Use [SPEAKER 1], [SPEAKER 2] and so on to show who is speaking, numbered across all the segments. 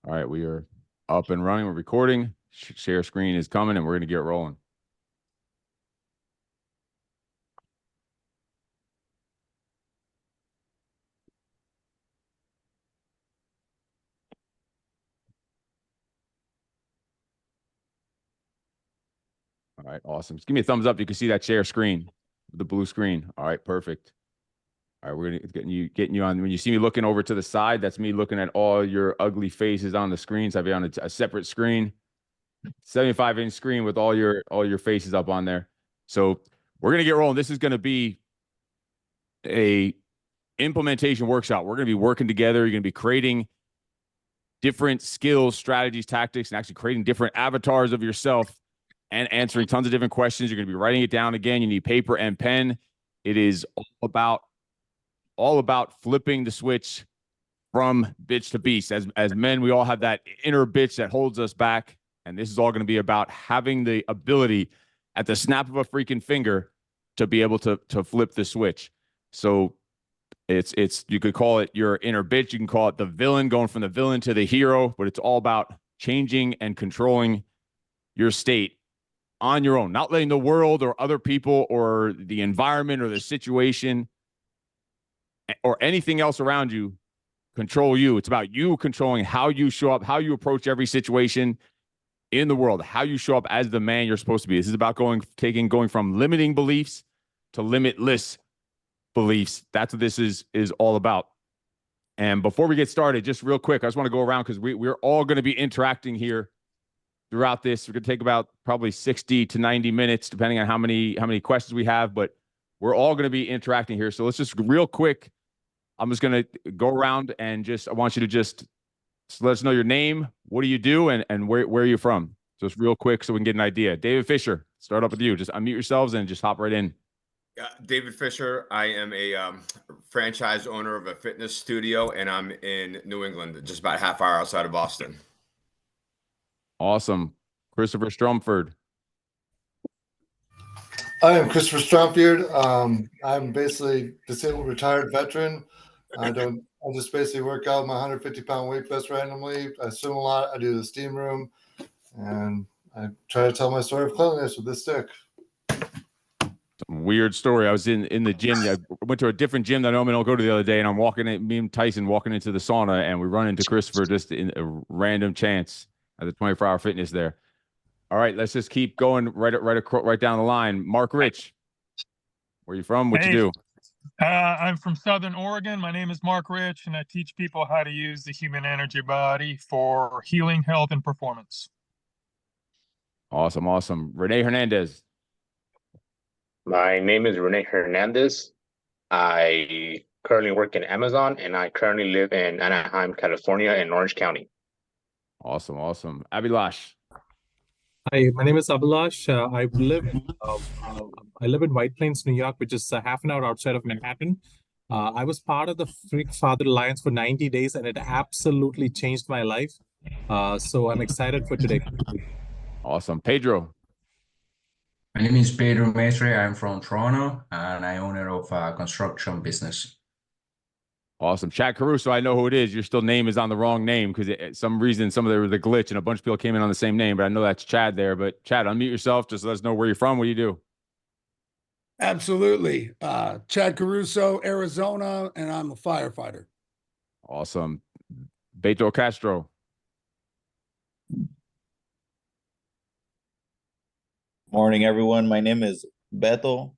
[SPEAKER 1] All right, we are up and running. We're recording. Share screen is coming, and we're going to get rolling. All right, awesome. Just give me a thumbs up. You can see that share screen, the blue screen. All right, perfect. All right, we're gonna getting you on. When you see me looking over to the side, that's me looking at all your ugly faces on the screen. So I'll be on a separate screen, 75-inch screen with all your faces up on there. So we're gonna get rolling. This is gonna be a implementation workshop. We're gonna be working together. You're gonna be creating different skills, strategies, tactics, and actually creating different avatars of yourself and answering tons of different questions. You're going to be writing it down again. You need paper and pen. It is all about flipping the switch from bitch to beast. As men, we all have that inner bitch that holds us back. And this is all going to be about having the ability at the snap of a freaking finger to be able to flip the switch. So it's you could call it your inner bitch. You can call it the villain, going from the villain to the hero, but it's all about changing and controlling your state on your own, not letting the world or other people or the environment or the situation or anything else around you control you. It's about you controlling how you show up, how you approach every situation in the world, how you show up as the man you're supposed to be. This is about going from limiting beliefs to limitless beliefs. That's what this is all about. And before we get started, just real quick, I just want to go around because we're all going to be interacting here throughout this. We're going to take about probably 60 to 90 minutes, depending on how many questions we have, but we're all going to be interacting here. So let's just real quick. I'm just going to go around and I want you to just let us know your name, what do you do, and where are you from? Just real quick so we can get an idea. David Fisher, start up with you. Just unmute yourselves and just hop right in.
[SPEAKER 2] David Fisher. I am a franchise owner of a fitness studio, and I'm in New England, just about a half hour outside of Boston.
[SPEAKER 1] Awesome. Christopher Strumford.
[SPEAKER 3] I am Christopher Strumford. I'm basically disabled retired veteran. I just basically work out my 150-pound weight vest randomly. I swim a lot. I do the steam room, and I try to tell my story of cleanliness with this stick.
[SPEAKER 1] Weird story. I was in the gym. I went to a different gym that I normally don't go to the other day, and I'm me and Tyson walking into the sauna, and we run into Christopher just in a random chance at the 24-hour fitness there. All right, let's just keep going right down the line. Mark Rich, where are you from? What you do?
[SPEAKER 4] I'm from Southern Oregon. My name is Mark Rich, and I teach people how to use the human energy body for healing, health, and performance.
[SPEAKER 1] Awesome. Renee Hernandez.
[SPEAKER 5] My name is Renee Hernandez. I currently work in Amazon, and I currently live in Anaheim, California, in Orange County.
[SPEAKER 1] Awesome. Abhilash.
[SPEAKER 6] Hi, my name is Abhilash. I live in White Plains, New York, which is half an hour outside of Manhattan. I was part of the Freak Father Alliance for 90 days, and it absolutely changed my life. So I'm excited for today.
[SPEAKER 1] Awesome. Pedro.
[SPEAKER 7] My name is Pedro Mestre. I'm from Toronto, and I'm owner of a construction business.
[SPEAKER 1] Awesome. Chad Caruso, I know who it is. Your still name is on the wrong name because some reason there was a glitch and a bunch of people came in on the same name, but I know that's Chad there. But Chad, unmute yourself. Just let us know where you're from. What do you do?
[SPEAKER 8] Absolutely. Chad Caruso, Arizona, and I'm a firefighter.
[SPEAKER 1] Awesome. Beto Castro.
[SPEAKER 9] Morning, everyone. My name is Beto.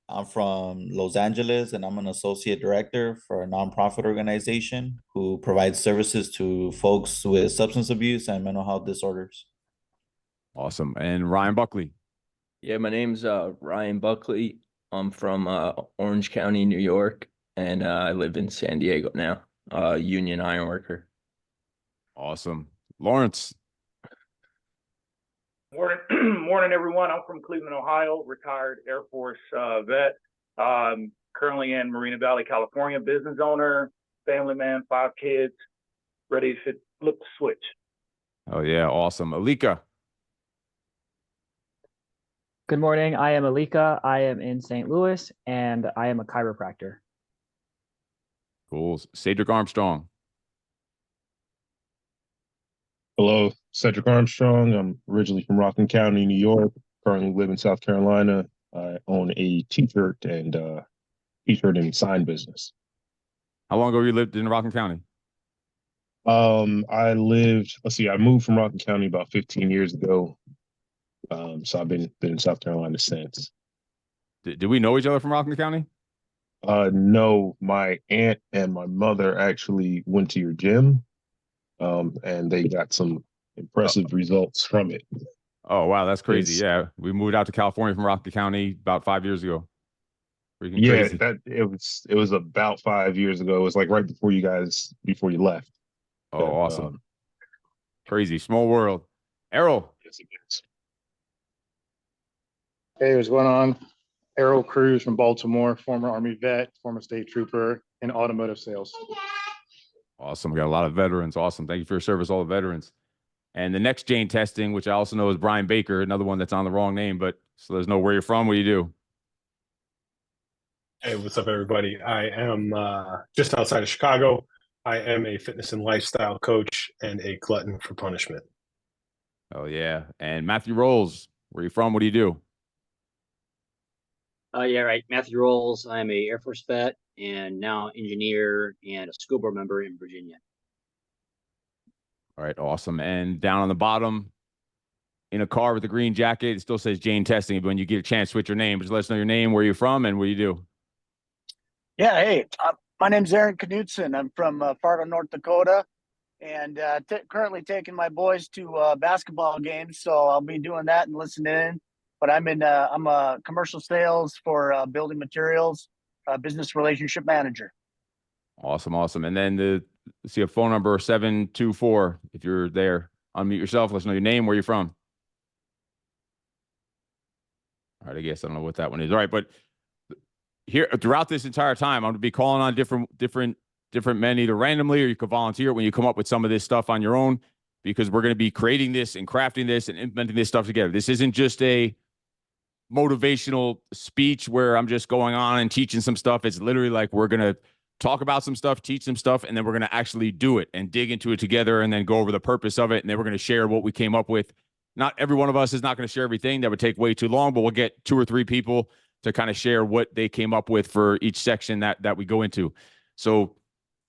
[SPEAKER 9] I'm from Los Angeles, and I'm an associate director for a nonprofit organization who provides services to folks with substance abuse and mental health disorders.
[SPEAKER 1] Awesome. And Ryan Buckley.
[SPEAKER 10] Yeah, my name's Ryan Buckley. I'm from Orange County, New York, and I live in San Diego now. Union iron worker.
[SPEAKER 1] Awesome. Lawrence.
[SPEAKER 11] Morning, everyone. I'm from Cleveland, Ohio, retired Air Force vet. Currently in Marina Valley, California, business owner, family man, 5 kids, ready to flip the switch.
[SPEAKER 1] Oh, yeah. Awesome. Alika.
[SPEAKER 12] Good morning. I am Alika. I am in St. Louis, and I am a chiropractor.
[SPEAKER 1] Cool. Cedric Armstrong.
[SPEAKER 13] Hello, Cedric Armstrong. I'm originally from Rockland County, New York. Currently live in South Carolina. I own a t-shirt and sign business.
[SPEAKER 1] How long ago you lived in Rockland County?
[SPEAKER 13] I moved from Rockland County about 15 years ago. So I've been in South Carolina since.
[SPEAKER 1] Did we know each other from Rockland County?
[SPEAKER 13] No, my aunt and my mother actually went to your gym, and they got some impressive results from it.
[SPEAKER 1] Oh, wow. That's crazy.
[SPEAKER 13] Yes.
[SPEAKER 1] Yeah. We moved out to California from Rockland County about 5 years ago. Freaking
[SPEAKER 13] Yeah,
[SPEAKER 1] crazy.
[SPEAKER 13] it was about 5 years ago. It was like right before you left.
[SPEAKER 1] Oh, awesome. Crazy. Small world. Errol.
[SPEAKER 13] Yes, it is.
[SPEAKER 14] Hey, what's going on? Errol Cruz from Baltimore, former Army vet, former state trooper in automotive sales.
[SPEAKER 1] Awesome. We got a lot of veterans. Awesome. Thank you for your service, all the veterans. And the next Jane testing, which I also know is Brian Baker, another one that's on the wrong name, but so there's no where you're from, what do you do?
[SPEAKER 15] Hey, what's up, everybody? I am just outside of Chicago. I am a fitness and lifestyle coach and a glutton for punishment.
[SPEAKER 1] Oh, yeah. And Matthew Rolls, where are you from? What do you do?
[SPEAKER 16] Yeah, right. Matthew Rolls. I'm a Air Force vet and now engineer and a school board member in Virginia.
[SPEAKER 1] All right, awesome. And down on the bottom, in a car with a green jacket, it still says Jane Testing. But when you get a chance, switch your name. Just let us know your name, where you're from, and what you do.
[SPEAKER 17] Yeah, hey, my name's Aaron Knudsen. I'm from Fargo, North Dakota, and currently taking my boys to basketball games. So I'll be doing that and listening in. But I'm a commercial sales for building materials, business relationship manager.
[SPEAKER 1] Awesome, awesome. And then see a phone number 724. If you're there, unmute yourself. Let us know your name, where you're from. All right, I guess I don't know what that one is. All right, but here throughout this entire time, I'm going to be calling on different men either randomly or you could volunteer when you come up with some of this stuff on your own, because we're going to be creating this and crafting this and implementing this stuff together. This isn't just a motivational speech where I'm just going on and teaching some stuff. It's literally like we're going to talk about some stuff, teach some stuff, and then we're going to actually do it and dig into it together and then go over the purpose of it. And then we're going to share what we came up with. Not every one of us is not going to share everything. That would take way too long, but we'll get 2 or 3 people to kind of share what they came up with for each section that we go into. So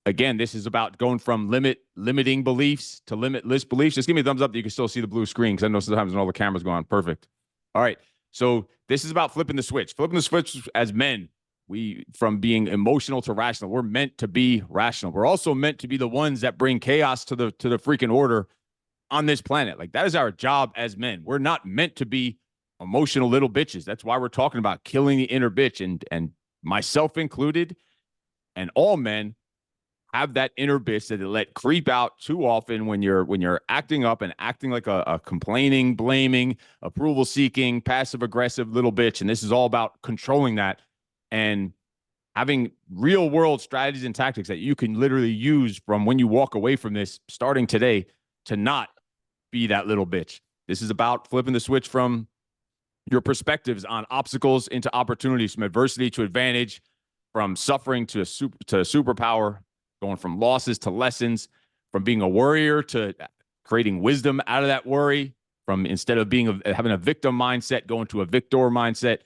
[SPEAKER 1] again, this is about going from limiting beliefs to limitless beliefs. Just give me a thumbs up that you can still see the blue screen, because I know sometimes when all the cameras go on. Perfect. All right. So this is about flipping the switch. Flipping the switch as men, from being emotional to rational. We're meant to be rational. We're also meant to be the ones that bring chaos to the freaking order on this planet. Like, that is our job as men. We're not meant to be emotional little bitches. That's why we're talking about killing the inner bitch, and myself included, and all men have that inner bitch that they let creep out too often when you're acting up and acting like a complaining, blaming, approval seeking, passive aggressive little bitch. And this is all about controlling that and having real world strategies and tactics that you can literally use from when you walk away from this starting today to not be that little bitch. This is about flipping the switch from your perspectives on obstacles into opportunities, from adversity to advantage, from suffering to superpower, going from losses to lessons, from being a worrier to creating wisdom out of that worry, from instead of having a victim mindset, going to a victor mindset,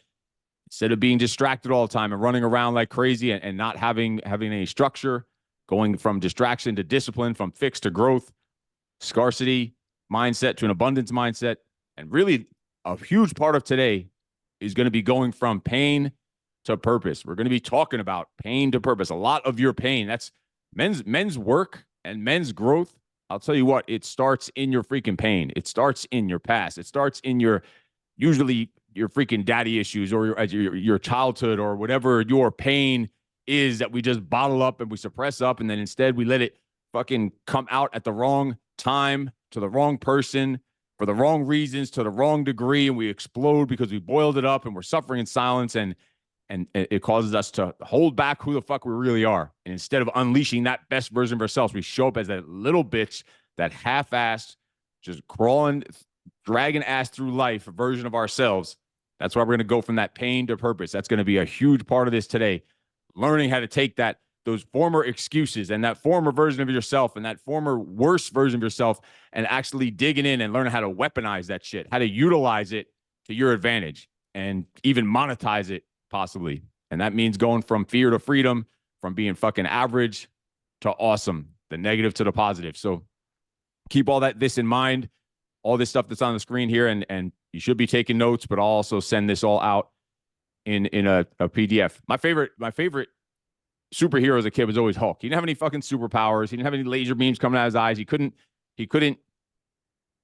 [SPEAKER 1] instead of being distracted all the time and running around like crazy and not having any structure, going from distraction to discipline, from fixed to growth, scarcity mindset to an abundance mindset. And really, a huge part of today is going to be going from pain to purpose. We're going to be talking about pain to purpose. A lot of your pain, that's men's work and men's growth. I'll tell you what, it starts in your freaking pain. It starts in your past. It starts in usually your freaking daddy issues or your childhood or whatever your pain is that we just bottle up and we suppress up. And then instead we let it fucking come out at the wrong time to the wrong person for the wrong reasons to the wrong degree. And we explode because we boiled it up and we're suffering in silence. And it causes us to hold back who the fuck we really are. And instead of unleashing that best version of ourselves, we show up as that little bitch, that half-assed, just crawling, dragging ass through life version of ourselves. That's why we're going to go from that pain to purpose. That's going to be a huge part of this today. Learning how to take those former excuses and that former version of yourself and that former worse version of yourself, and actually digging in and learning how to weaponize that shit, how to utilize it to your advantage and even monetize it possibly. And that means going from fear to freedom, from being fucking average to awesome, the negative to the positive. So keep all this in mind, all this stuff that's on the screen here, and you should be taking notes, but I'll also send this all out in a PDF. My favorite superhero as a kid was always Hulk. He didn't have any fucking superpowers. He didn't have any laser beams coming out of his eyes. He couldn't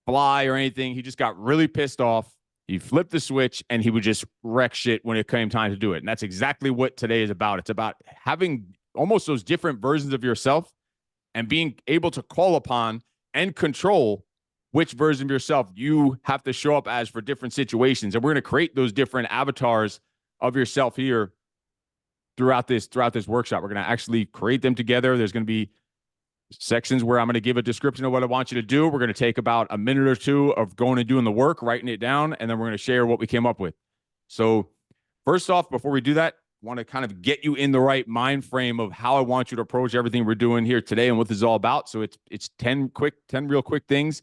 [SPEAKER 1] fly or anything. He just got really pissed off. He flipped the switch and he would just wreck shit when it came time to do it. And that's exactly what today is about. It's about having almost those different versions of yourself and being able to call upon and control which version of yourself you have to show up as for different situations. And we're going to create those different avatars of yourself here throughout this workshop. We're going to actually create them together. There's going to be sections where I'm going to give a description of what I want you to do. We're going to take about a minute or two of going and doing the work, writing it down, and then we're going to share what we came up with. So first off, before we do that, I want to kind of get you in the right mind frame of how I want you to approach everything we're doing here today and what this is all about. So it's 10 real quick things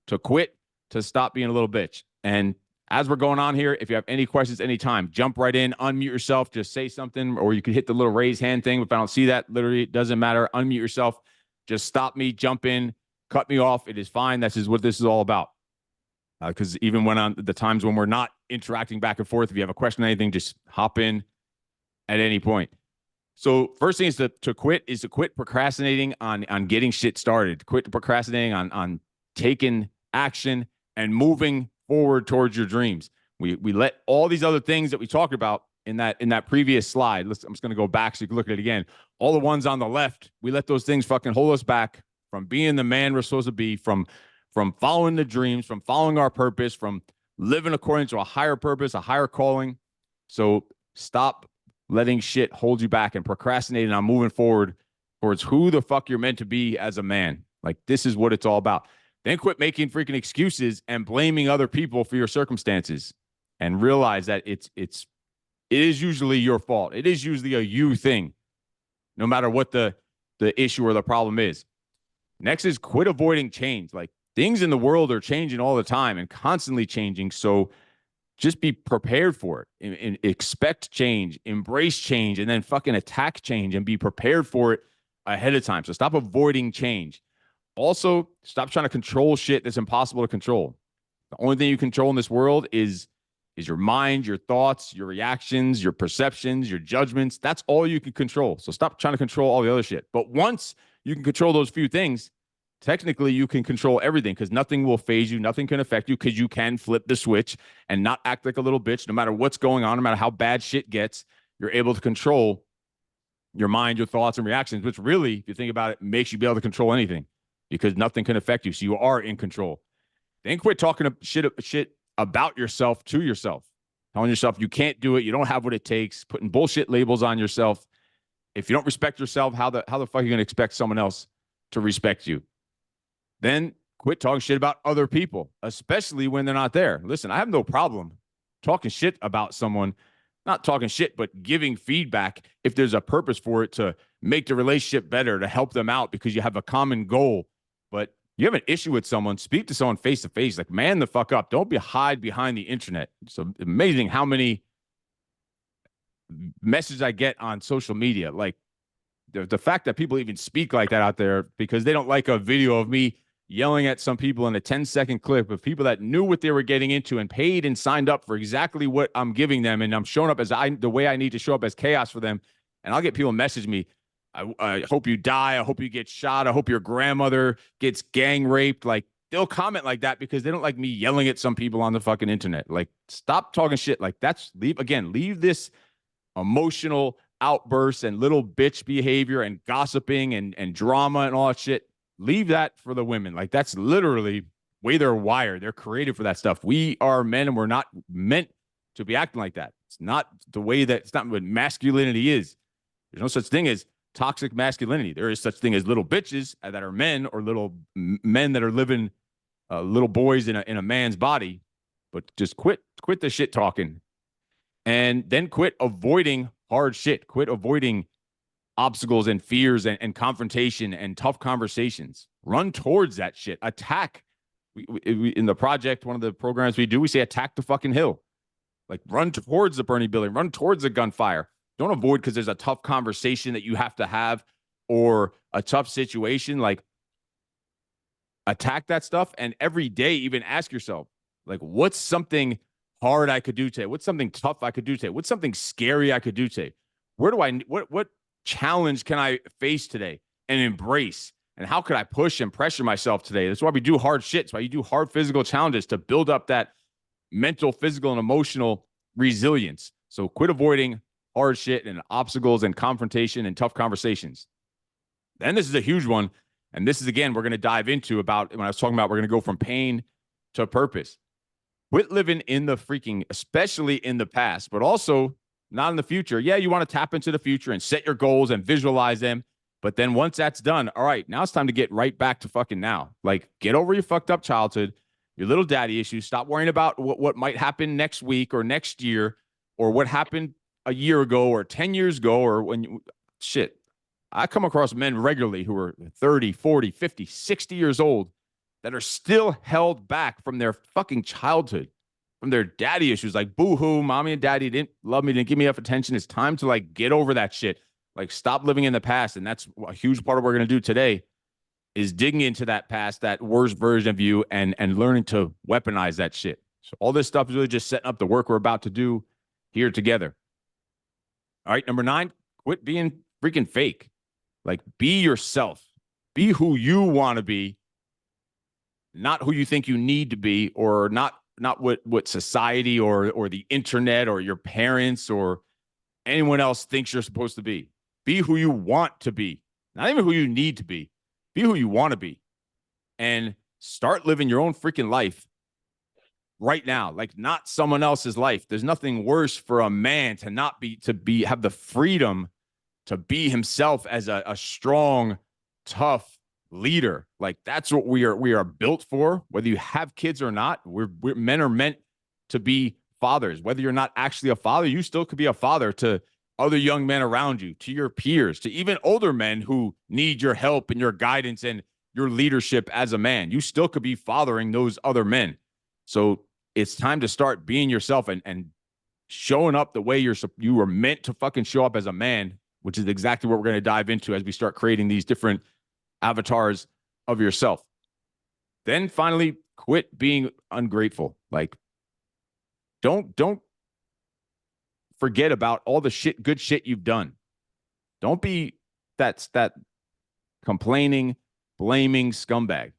[SPEAKER 1] to quit, to stop being a little bitch. And as we're going on here, if you have any questions anytime, jump right in, unmute yourself, just say something, or you can hit the little raise hand thing. If I don't see that, literally, it doesn't matter. Unmute yourself. Just stop me, jump in, cut me off. It is fine. This is what this is all about. Because even when on the times when we're not interacting back and forth, if you have a question or anything, just hop in at any point. So first thing is to quit procrastinating on getting shit started. Quit procrastinating on taking action and moving forward towards your dreams. We let all these other things that we talked about in that previous slide. I'm just going to go back so you can look at it again. All the ones on the left, we let those things fucking hold us back from being the man we're supposed to be, from following the dreams, from following our purpose, from living according to a higher purpose, a higher calling. So stop letting shit hold you back and procrastinating on moving forward towards who the fuck you're meant to be as a man. Like, this is what it's all about. Then quit making freaking excuses and blaming other people for your circumstances, and realize that it is usually your fault. It is usually a you thing, no matter what the issue or the problem is. Next is quit avoiding change. Like, things in the world are changing all the time and constantly changing. So just be prepared for it and expect change, embrace change, and then fucking attack change and be prepared for it ahead of time. So stop avoiding change. Also, stop trying to control shit that's impossible to control. The only thing you control in this world is your mind, your thoughts, your reactions, your perceptions, your judgments. That's all you can control. So stop trying to control all the other shit. But once you can control those few things, technically you can control everything, because nothing will phase you. Nothing can affect you, because you can flip the switch and not act like a little bitch. No matter what's going on, no matter how bad shit gets, you're able to control your mind, your thoughts, and reactions, which really, if you think about it, makes you be able to control anything, because nothing can affect you. So you are in control. Then quit talking shit about yourself to yourself, telling yourself you can't do it, you don't have what it takes, putting bullshit labels on yourself. If you don't respect yourself, how the fuck are you going to expect someone else to respect you? Then quit talking shit about other people, especially when they're not there. Listen, I have no problem talking shit about someone, not talking shit, but giving feedback if there's a purpose for it, to make the relationship better, to help them out because you have a common goal. But you have an issue with someone, speak to someone face to face. Like, man the fuck up. Don't hide behind the internet. It's amazing how many messages I get on social media. Like, the fact that people even speak like that out there because they don't like a video of me yelling at some people in a 10-second clip of people that knew what they were getting into and paid and signed up for exactly what I'm giving them. And I'm showing up as the way I need to show up, as chaos for them. And I'll get people message me, I hope you die. I hope you get shot. I hope your grandmother gets gang raped. Like, they'll comment like that because they don't like me yelling at some people on the fucking internet. Like, stop talking shit. Like, leave this emotional outbursts and little bitch behavior and gossiping and drama and all that shit. Leave that for the women. Like, that's literally the way they're wired. They're created for that stuff. We are men, and we're not meant to be acting like that. It's not what masculinity is. There's no such thing as toxic masculinity. There is such thing as little bitches that are men, or little men that are living little boys in a man's body. But just quit the shit talking, and then quit avoiding hard shit. Quit avoiding obstacles and fears and confrontation and tough conversations. Run towards that shit. Attack. We, in the project, one of the programs we do, we say attack the fucking hill. Like run towards the burning building, run towards the gunfire. Don't avoid because there's a tough conversation that you have to have or a tough situation. Like attack that stuff. And every day, even ask yourself, like, what's something hard I could do today? What's something tough I could do today? What's something scary I could do today? Where do I, what challenge can I face today and embrace? And how could I push and pressure myself today? That's why we do hard shit. That's why you do hard physical challenges to build up that mental, physical, and emotional resilience. So quit avoiding hard shit and obstacles and confrontation and tough conversations. Then this is a huge one. And this is, again, we're going to dive into about when I was talking about we're going to go from pain to purpose. Quit living in the freaking, especially in the past, but also not in the future. Yeah, you want to tap into the future and set your goals and visualize them. But then once that's done, all right, now it's time to get right back to fucking now. Like, get over your fucked up childhood, your little daddy issues. Stop worrying about what might happen next week or next year or what happened a year ago or 10 years ago or when you, shit. I come across men regularly who are 30, 40, 50, 60 years old that are still held back from their fucking childhood, from their daddy issues. Like, boo-hoo, mommy and daddy didn't love me, didn't give me enough attention. It's time to, like, get over that shit. Like, stop living in the past. And that's a huge part of what we're going to do today is digging into that past, that worst version of you, and learning to weaponize that shit. So all this stuff is really just setting up the work we're about to do here together. All right, number 9, quit being freaking fake. Like, be yourself. Be who you want to be, not who you think you need to be, or not what society or the internet or your parents or anyone else thinks you're supposed to be. Be who you want to be, not even who you need to be. Be who you want to be, and start living your own freaking life right now, like not someone else's life. There's nothing worse for a man to not have the freedom to be himself as a strong, tough leader. Like, that's what we are built for. Whether you have kids or not, men are meant to be fathers. Whether you're not actually a father, you still could be a father to other young men around you, to your peers, to even older men who need your help and your guidance and your leadership as a man. You still could be fathering those other men. So it's time to start being yourself and showing up the way you were meant to fucking show up as a man, which is exactly what we're going to dive into as we start creating these different avatars of yourself. Then finally, quit being ungrateful. Like, don't forget about all the good shit you've done. Don't be that complaining, blaming scumbag.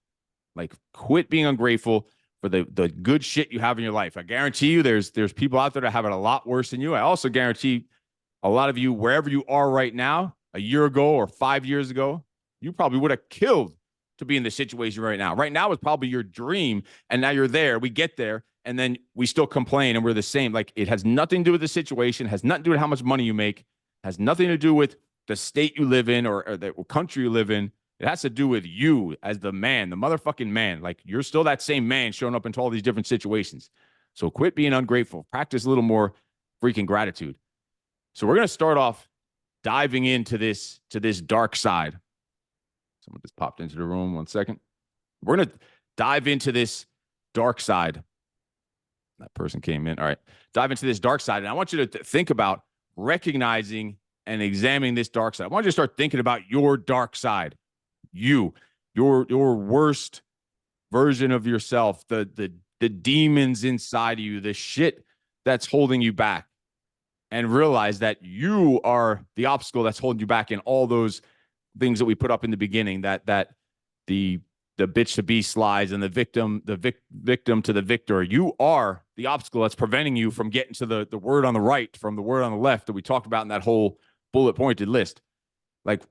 [SPEAKER 1] Like, quit being ungrateful for the good shit you have in your life. I guarantee you there's people out there that have it a lot worse than you. I also guarantee a lot of you, wherever you are right now, a year ago or 5 years ago, you probably would have killed to be in the situation right now. Right now is probably your dream, and now you're there. We get there, and then we still complain, and we're the same. Like, it has nothing to do with the situation, has nothing to do with how much money you make, has nothing to do with the state you live in or the country you live in. It has to do with you as the man, the motherfucking man. Like, you're still that same man showing up into all these different situations. So quit being ungrateful. Practice a little more freaking gratitude. So we're going to start off diving into this dark side. Someone just popped into the room. 1 second. We're going to dive into this dark side. That person came in. All right. Dive into this dark side. And I want you to think about recognizing and examining this dark side. I want you to start thinking about your dark side. Your worst version of yourself, the demons inside of you, the shit that's holding you back. And realize that you are the obstacle that's holding you back in all those things that we put up in the beginning, that the bitch to beast lies and the victim to the victor. You are the obstacle that's preventing you from getting to the word on the right from the word on the left that we talked about in that whole bullet pointed list. Like,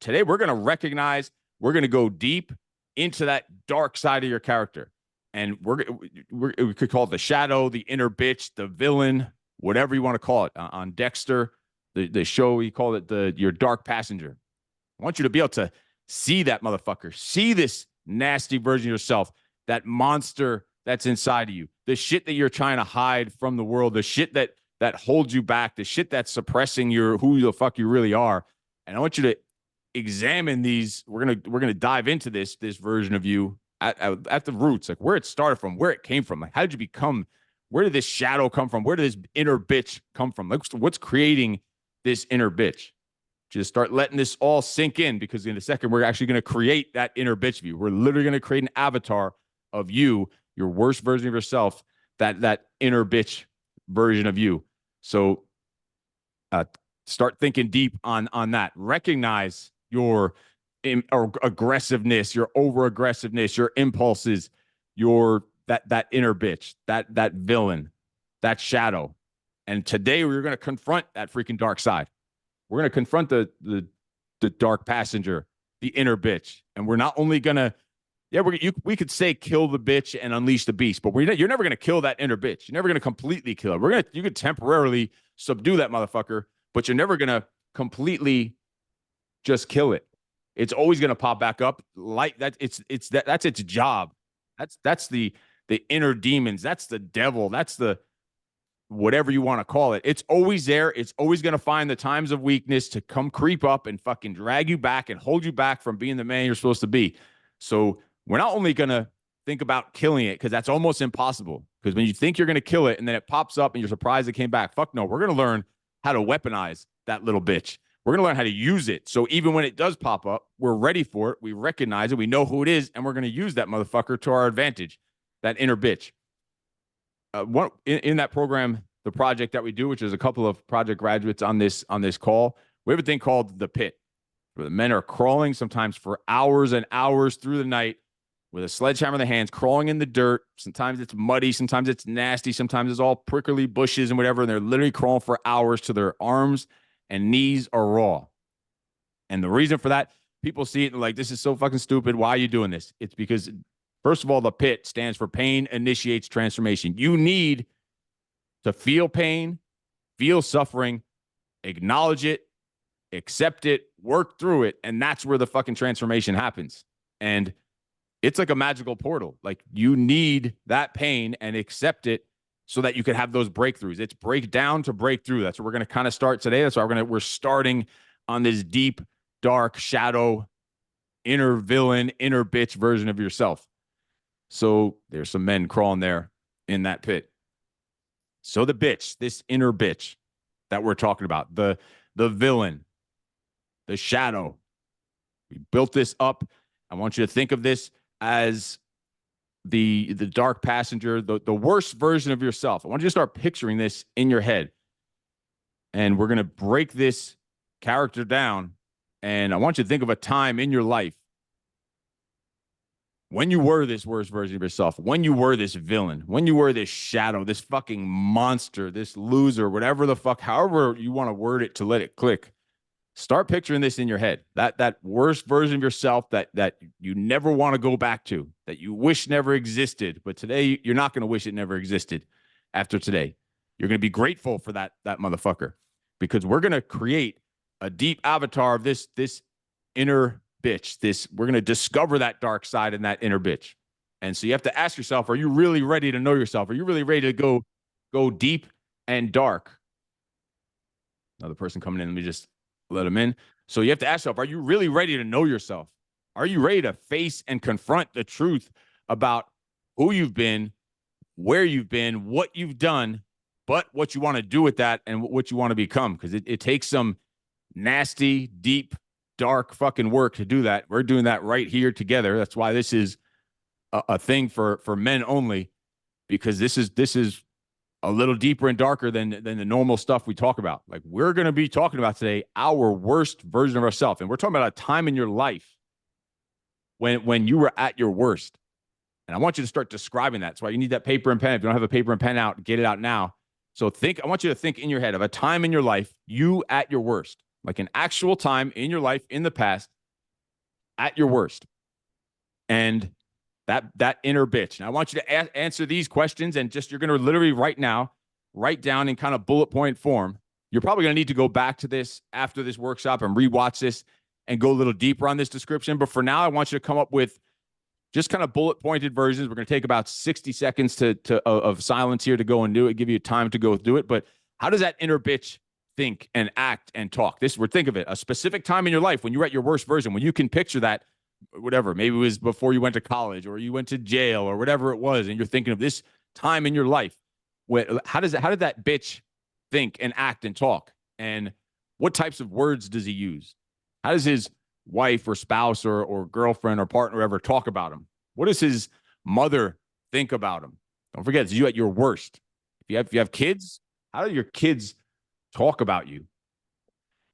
[SPEAKER 1] today we're going to recognize, we're going to go deep into that dark side of your character. And we could call it the shadow, the inner bitch, the villain, whatever you want to call it. On Dexter, the show, he called it your dark passenger. I want you to be able to see that motherfucker, see this nasty version of yourself, that monster that's inside of you, the shit that you're trying to hide from the world, the shit that holds you back, the shit that's suppressing who the fuck you really are. And I want you to examine these. We're gonna dive into this version of you at the roots, like where it started from, where it came from. Like, how did you become? Where did this shadow come from? Where did this inner bitch come from? Like, what's creating this inner bitch? Just start letting this all sink in, because in a second, we're actually going to create that inner bitch of you. We're literally going to create an avatar of you, your worst version of yourself, that inner bitch version of you. So start thinking deep on that. Recognize your aggressiveness, your over aggressiveness, your impulses, your that inner bitch, that villain, that shadow. And today we're going to confront that freaking dark side. We're going to confront the dark passenger, the inner bitch. And we're not only going to, we could say kill the bitch and unleash the beast, but you're never going to kill that inner bitch. You're never going to completely kill it. You could temporarily subdue that motherfucker, but you're never going to completely just kill it. It's always going to pop back up like that. That's its job. That's the inner demons. That's the devil. That's the whatever you want to call it. It's always there. It's always going to find the times of weakness to come creep up and fucking drag you back and hold you back from being the man you're supposed to be. So we're not only going to think about killing it, because that's almost impossible. Because when you think you're going to kill it and then it pops up and you're surprised it came back, fuck no. We're going to learn how to weaponize that little bitch. We're going to learn how to use it. So even when it does pop up, we're ready for it. We recognize it. We know who it is. And we're going to use that motherfucker to our advantage, that inner bitch. In that program, the project that we do, which is a couple of project graduates on this call, we have a thing called the pit, where the men are crawling sometimes for hours and hours through the night with a sledgehammer in their hands, crawling in the dirt. Sometimes it's muddy, sometimes it's nasty, sometimes it's all prickly bushes and whatever. And they're literally crawling for hours till their arms and knees are raw. And the reason for that, people see it and like, this is so fucking stupid. Why are you doing this? It's because, first of all, the PIT stands for pain initiates transformation. You need to feel pain, feel suffering, acknowledge it, accept it, work through it. And that's where the fucking transformation happens. And it's like a magical portal. Like, you need that pain and accept it so that you can have those breakthroughs. It's breakdown to breakthrough. That's what we're going to kind of start today. That's why we're starting on this deep, dark, shadow, inner villain, inner bitch version of yourself. So there's some men crawling there in that pit. So the bitch, this inner bitch that we're talking about, the villain, the shadow, we built this up. I want you to think of this as the dark passenger, the worst version of yourself. I want you to start picturing this in your head. And we're going to break this character down. And I want you to think of a time in your life when you were this worst version of yourself, when you were this villain, when you were this shadow, this fucking monster, this loser, whatever the fuck, however you want to word it to let it click. Start picturing this in your head. That worst version of yourself that you never want to go back to, that you wish never existed. But today, you're not going to wish it never existed after today. You're going to be grateful for that motherfucker, because we're going to create a deep avatar of this inner bitch. We're going to discover that dark side and that inner bitch. And so you have to ask yourself, are you really ready to know yourself? Are you really ready to go deep and dark? Another person coming in. Let me just let them in. So you have to ask yourself, are you really ready to know yourself? Are you ready to face and confront the truth about who you've been, where you've been, what you've done, but what you want to do with that and what you want to become? Because it takes some nasty, deep, dark fucking work to do that. We're doing that right here together. That's why this is a thing for men only, because this is a little deeper and darker than the normal stuff we talk about. Like, we're going to be talking about today our worst version of ourselves. And we're talking about a time in your life when you were at your worst. And I want you to start describing that. That's why you need that paper and pen. If you don't have a paper and pen out, get it out now. So I want you to think in your head of a time in your life, you at your worst, like an actual time in your life in the past at your worst. And that inner bitch. And I want you to answer these questions, and you're going to literally right now write down in kind of bullet point form. You're probably going to need to go back to this after this workshop and rewatch this and go a little deeper on this description. But for now, I want you to come up with just kind of bullet pointed versions. We're going to take about 60 seconds of silence here to go and do it, give you time to go do it. But how does that inner bitch think and act and talk. Think of it, a specific time in your life when you were at your worst version, when you can picture that, whatever, maybe it was before you went to college or you went to jail or whatever it was, and you're thinking of this time in your life. How did that bitch think and act and talk? And what types of words does he use? How does his wife or spouse or girlfriend or partner ever talk about him? What does his mother think about him? Don't forget, it's you at your worst. If you have kids, how do your kids talk about you?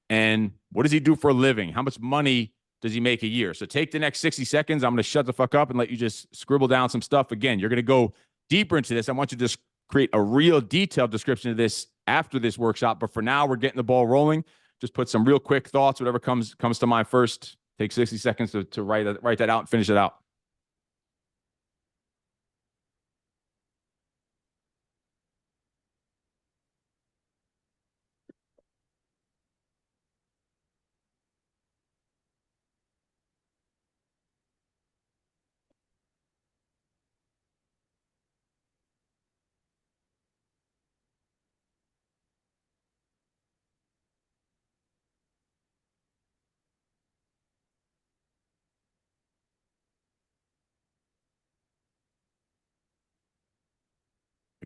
[SPEAKER 1] And what does he do for a living? How much money does he make a year? So take the next 60 seconds. I'm going to shut the fuck up and let you just scribble down some stuff. Again, you're going to go deeper into this. I want you to just create a real detailed description of this after this workshop. But for now, we're getting the ball rolling. Just put some real quick thoughts, whatever comes to mind first. Take 60 seconds to write that out and finish it out.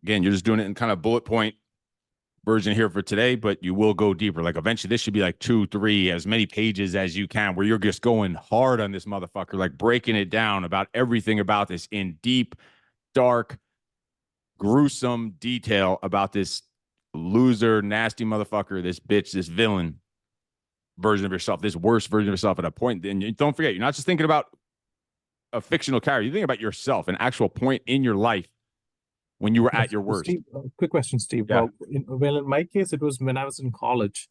[SPEAKER 1] Again, you're just doing it in kind of bullet point version here for today, but you will go deeper. Like eventually this should be like 2, 3, as many pages as you can, where you're just going hard on this motherfucker, like breaking it down about everything about this in deep, dark, gruesome detail about this loser, nasty motherfucker, this bitch, this villain version of yourself, this worst version of yourself at a point. And don't forget, you're not just thinking about a fictional character. You think about yourself, an actual point in your life when you were at your worst.
[SPEAKER 6] Steve, quick question, Steve.
[SPEAKER 1] Yeah.
[SPEAKER 6] In my case, it was when I was in college.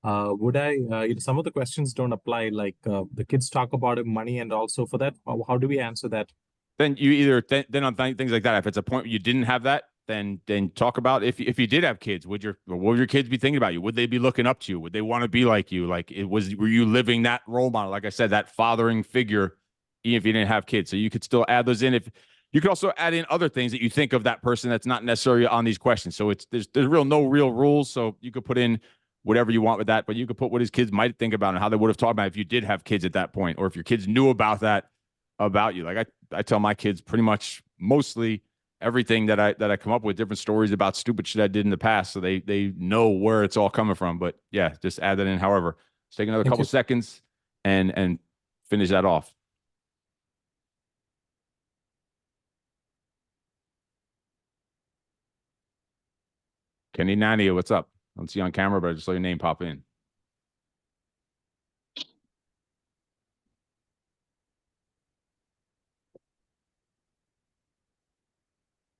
[SPEAKER 6] Would I, some of the questions don't apply, like the kids talk about money, and also for that, how do we answer that?
[SPEAKER 1] Then you either, then on things like that, if it's a point where you didn't have that, then talk about if you did have kids, what would your kids be thinking about you? Would they be looking up to you? Would they want to be like you? Were you living that role model? Like I said, that fathering figure, even if you didn't have kids. So you could still add those in. If you could also add in other things that you think of that person that's not necessarily on these questions. So there's no real rules. So you could put in whatever you want with that, but you could put what his kids might think about and how they would have talked about it if you did have kids at that point, or if your kids knew about that about you. Like I tell my kids pretty much mostly everything that I come up with, different stories about stupid shit I did in the past, so they know where it's all coming from. But yeah, just add that in. However, let's take another couple seconds and finish that off. Kenny Nania, what's up? I don't see you on camera, but I just saw your name pop in.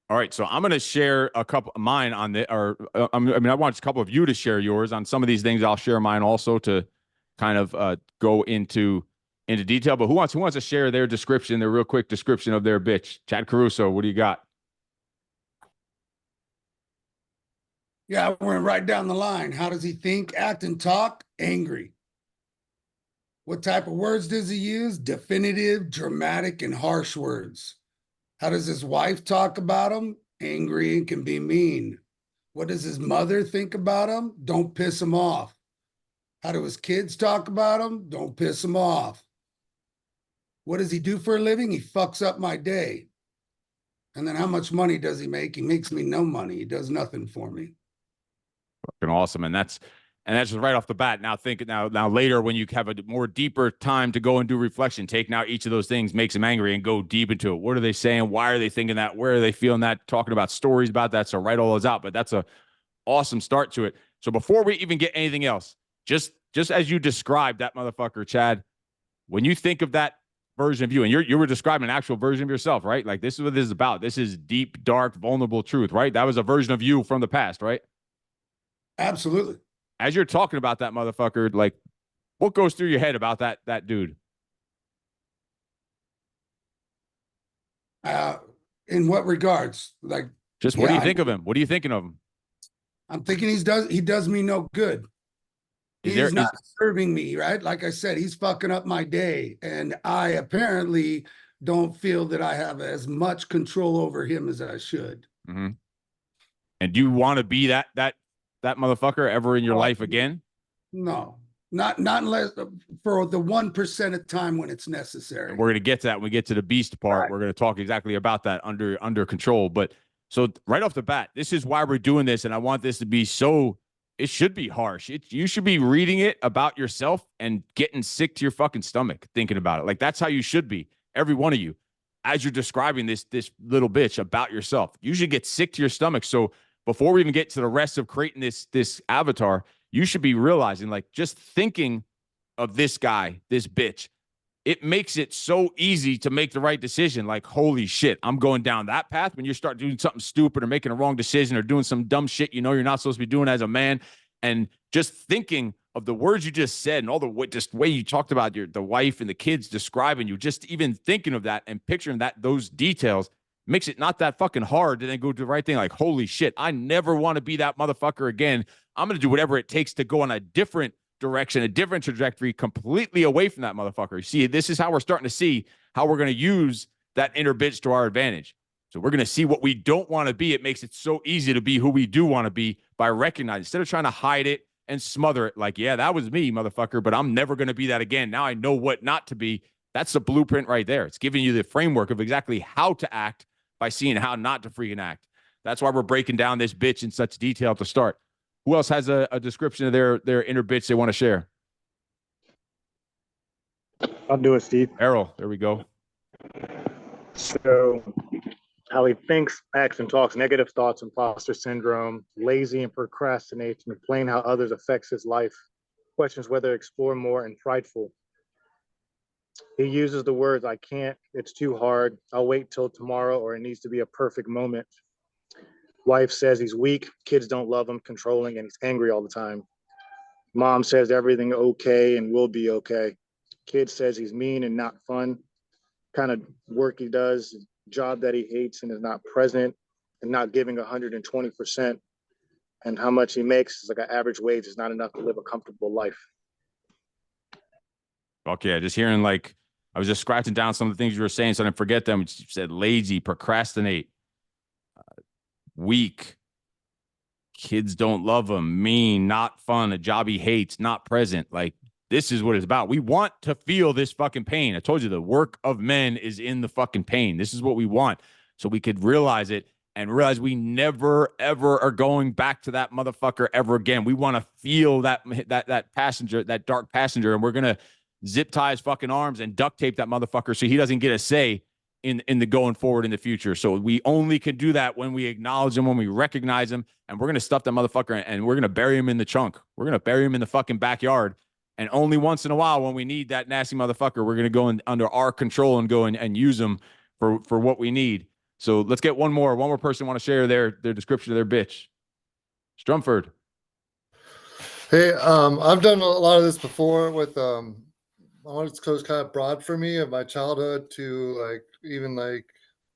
[SPEAKER 1] All right, so I'm going to share a couple of mine on the, I want a couple of you to share yours on some of these things. I'll share mine also to kind of go into detail. But who wants to share their description, their real quick description of their bitch? Chad Caruso, what do you got?
[SPEAKER 8] Yeah, I went right down the line. How does he think, act, and talk? Angry. What type of words does he use? Definitive, dramatic, and harsh words. How does his wife talk about him? Angry and can be mean. What does his mother think about him? Don't piss him off. How do his kids talk about him? Don't piss him off. What does he do for a living? He fucks up my day. And then how much money does he make? He makes me no money. He does nothing for me.
[SPEAKER 1] Fucking awesome. And that's just right off the bat. Now now later, when you have a more deeper time to go and do reflection, take now each of those things makes him angry and go deep into it. What are they saying? Why are they thinking that? Where are they feeling that? Talking about stories about that. So write all those out. But that's a awesome start to it. So before we even get anything else, just as you described that motherfucker, Chad, when you think of that version of you, and you were describing an actual version of yourself, right? Like, this is what this is about. This is deep, dark, vulnerable truth, right? That was a version of you from the past, right?
[SPEAKER 8] Absolutely.
[SPEAKER 1] As you're talking about that motherfucker, like, what goes through your head about that dude?
[SPEAKER 8] In what regards? Like,
[SPEAKER 1] just what do you think of him? What are you thinking of him?
[SPEAKER 8] I'm thinking he does me no good. He's not serving me, right? Like I said, he's fucking up my day, and I apparently don't feel that I have as much control over him as I should.
[SPEAKER 1] Mm-hmm. And do you want to be that that motherfucker ever in your life again?
[SPEAKER 8] No, not unless for the 1% of time when it's necessary.
[SPEAKER 1] And we're going to get to that when we get to the beast part. We're going to talk exactly about that under control. But so right off the bat, this is why we're doing this. And I want this to be so, it should be harsh. You should be reading it about yourself and getting sick to your fucking stomach thinking about it. Like, that's how you should be, every one of you, as you're describing this little bitch about yourself. You should get sick to your stomach. So before we even get to the rest of creating this avatar, you should be realizing, like, just thinking of this guy, this bitch, it makes it so easy to make the right decision. Like, holy shit, I'm going down that path. When you start doing something stupid or making a wrong decision or doing some dumb shit you know you're not supposed to be doing as a man, and just thinking of the words you just said and all the way you talked about the wife and the kids describing you, just even thinking of that and picturing those details makes it not that fucking hard to then go do the right thing. Like, holy shit, I never want to be that motherfucker again. I'm going to do whatever it takes to go in a different direction, a different trajectory, completely away from that motherfucker. You see, this is how we're starting to see how we're going to use that inner bitch to our advantage. So we're going to see what we don't want to be. It makes it so easy to be who we do want to be by recognizing, instead of trying to hide it and smother it. Like, yeah, that was me, motherfucker, but I'm never going to be that again. Now I know what not to be. That's the blueprint right there. It's giving you the framework of exactly how to act by seeing how not to freaking act. That's why we're breaking down this bitch in such detail to start. Who else has a description of their inner bitch they want to share?
[SPEAKER 14] I'll do it, Steve.
[SPEAKER 1] Errol, there we go.
[SPEAKER 14] So, how he thinks, acts, and talks, negative thoughts, imposter syndrome, lazy and procrastinates, and playing how others affects his life, questions whether to explore more, and prideful. He uses the words, I can't, it's too hard, I'll wait till tomorrow, or it needs to be a perfect moment. Wife says he's weak, kids don't love him, controlling, and he's angry all the time. Mom says everything okay and will be okay. Kid says he's mean and not fun. Kind of work he does, job that he hates and is not present and not giving 120%. And how much he makes is like an average wage is not enough to live a comfortable life.
[SPEAKER 1] Okay, just hearing, like, I was just scratching down some of the things you were saying so I didn't forget them. You said lazy, procrastinate, weak, kids don't love him, mean, not fun, a job he hates, not present. Like, this is what it's about. We want to feel this fucking pain. I told you the work of men is in the fucking pain. This is what we want. So we could realize it and realize we never, ever are going back to that motherfucker ever again. We want to feel that passenger, that dark passenger, and we're going to zip tie his fucking arms and duct tape that motherfucker so he doesn't get a say in the going forward in the future. So we only can do that when we acknowledge him, when we recognize him, and we're going to stuff that motherfucker and we're going to bury him in the trunk. We're going to bury him in the fucking backyard. And only once in a while, when we need that nasty motherfucker, we're going to go in under our control and go and use them for what we need. So let's get one more person want to share their description of their bitch. Strumford.
[SPEAKER 3] Hey, I've done a lot of this before with I want it to go kind of broad for me of my childhood to like even like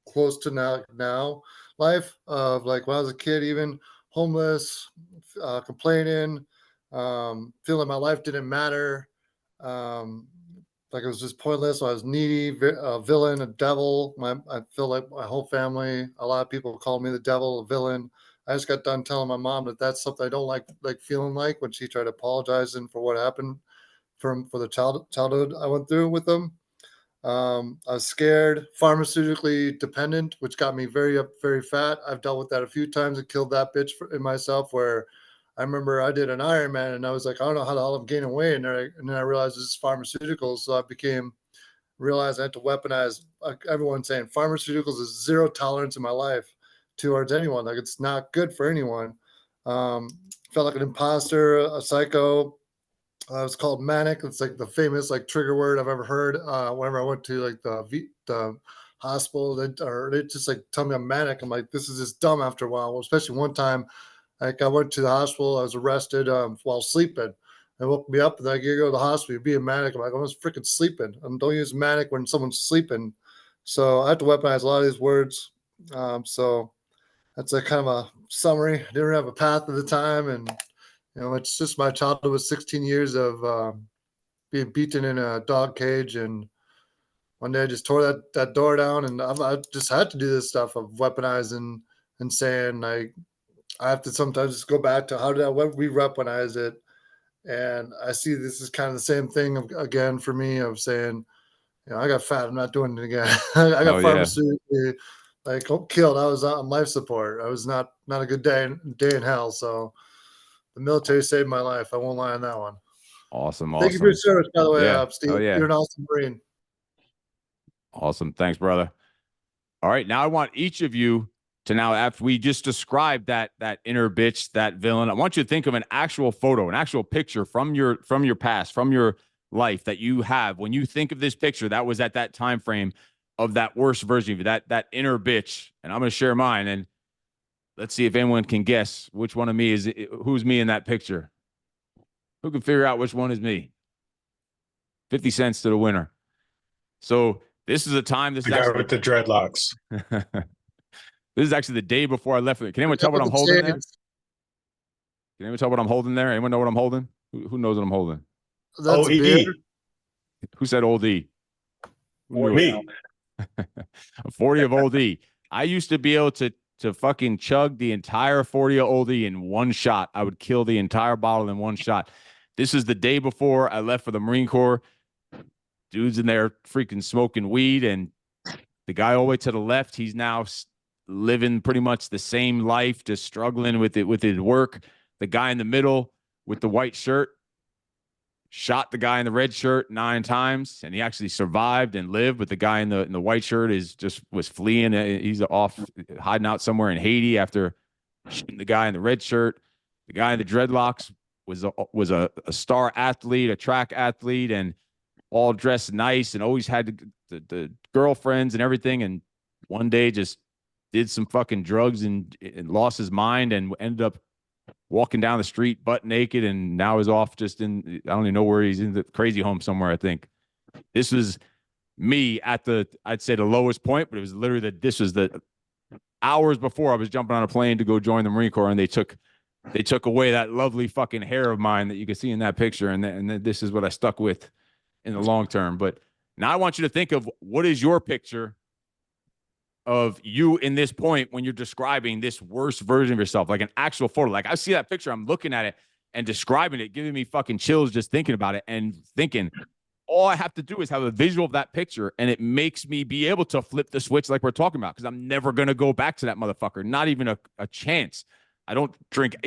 [SPEAKER 3] close to now life of like when I was a kid, even homeless, complaining, feeling my life didn't matter, like it was just pointless. I was needy, a villain, a devil. I feel like my whole family, a lot of people called me the devil, a villain. I just got done telling my mom that that's something I don't like feeling like when she tried to apologize for what happened for the childhood I went through with them. I was scared, pharmaceutically dependent, which got me very fat. I've dealt with that a few times and killed that bitch in myself. Where I remember I did an Ironman and I was like, I don't know how the hell I'm gaining weight, and then I realized this is pharmaceuticals. So I realized I had to weaponize. Everyone saying pharmaceuticals is zero tolerance in my life towards anyone. Like it's not good for anyone. Felt like an imposter, a psycho. It's called manic. It's like the famous like trigger word I've ever heard. Whenever I went to like the hospital, they just like tell me I'm manic. I'm like, this is just dumb after a while. Well, especially one time, like I went to the hospital. I was arrested while sleeping. They woke me up and like, you go to the hospital, you're being manic. I'm like, I was freaking sleeping. Don't use manic when someone's sleeping. So I have to weaponize a lot of these words. So that's a kind of a summary. I didn't have a path at the time, and you know, it's just my childhood was 16 years of being beaten in a dog cage, and one day I just tore that door down, and I just had to do this stuff of weaponizing and saying like I have to sometimes just go back to what we rep when I was it. And I see this is kind of the same thing again for me of saying, you know, I got fat. I'm not doing it again. I got
[SPEAKER 1] Oh, yeah.
[SPEAKER 3] pharmaceutically killed. I was on life support. I was not a good day in hell. So the military saved my life. I won't lie on that one.
[SPEAKER 1] Awesome.
[SPEAKER 3] Thank you for your service, by the way,
[SPEAKER 1] Yeah.
[SPEAKER 3] Steve.
[SPEAKER 1] Oh, yeah.
[SPEAKER 3] You're an awesome Marine.
[SPEAKER 1] Awesome. Thanks, brother. All right. Now I want each of you to now, after we just described that inner bitch, that villain, I want you to think of an actual photo, an actual picture from your past, from your life that you have. When you think of this picture, that was at that time frame of that worst version of you, that inner bitch. And I'm going to share mine, and let's see if anyone can guess which one of me is, who's me in that picture. Who can figure out which one is me? 50 cents to the winner. So this is a time. This
[SPEAKER 15] The
[SPEAKER 1] is
[SPEAKER 15] guy
[SPEAKER 1] actually
[SPEAKER 15] with the dreadlocks.
[SPEAKER 1] This is actually the day before I left. Can anyone tell what I'm holding there? Can anyone tell what I'm holding there? Anyone know what I'm holding? Who knows what I'm holding?
[SPEAKER 3] That's a beer.
[SPEAKER 1] Who said Old E?
[SPEAKER 15] Me.
[SPEAKER 1] A 40 of Old E. I used to be able to fucking chug the entire 40 of Old E in one shot. I would kill the entire bottle in one shot. This is the day before I left for the Marine Corps. Dude's in there freaking smoking weed, and the guy all the way to the left, he's now living pretty much the same life, just struggling with his work. The guy in the middle with the white shirt shot the guy in the red shirt 9 times, and he actually survived and lived. But the guy in the white shirt was fleeing. He's off hiding out somewhere in Haiti after shooting the guy in the red shirt. The guy in the dreadlocks was a star athlete, a track athlete, and all dressed nice, and always had the girlfriends and everything. And one day just did some fucking drugs and lost his mind and ended up walking down the street butt naked, and now is off just in, I don't even know where he's, in the crazy home somewhere, I think. This was me at I'd say the lowest point, but it was literally this was the hours before I was jumping on a plane to go join the Marine Corps, and they took away that lovely fucking hair of mine that you can see in that picture, and this is what I stuck with in the long term. But now I want you to think of what is your picture of you in this point when you're describing this worst version of yourself, like an actual photo. Like I see that picture, I'm looking at it and describing it, giving me fucking chills just thinking about it, and thinking all I have to do is have a visual of that picture, and it makes me be able to flip the switch like we're talking about, because I'm never going to go back to that motherfucker. Not even a chance. I don't drink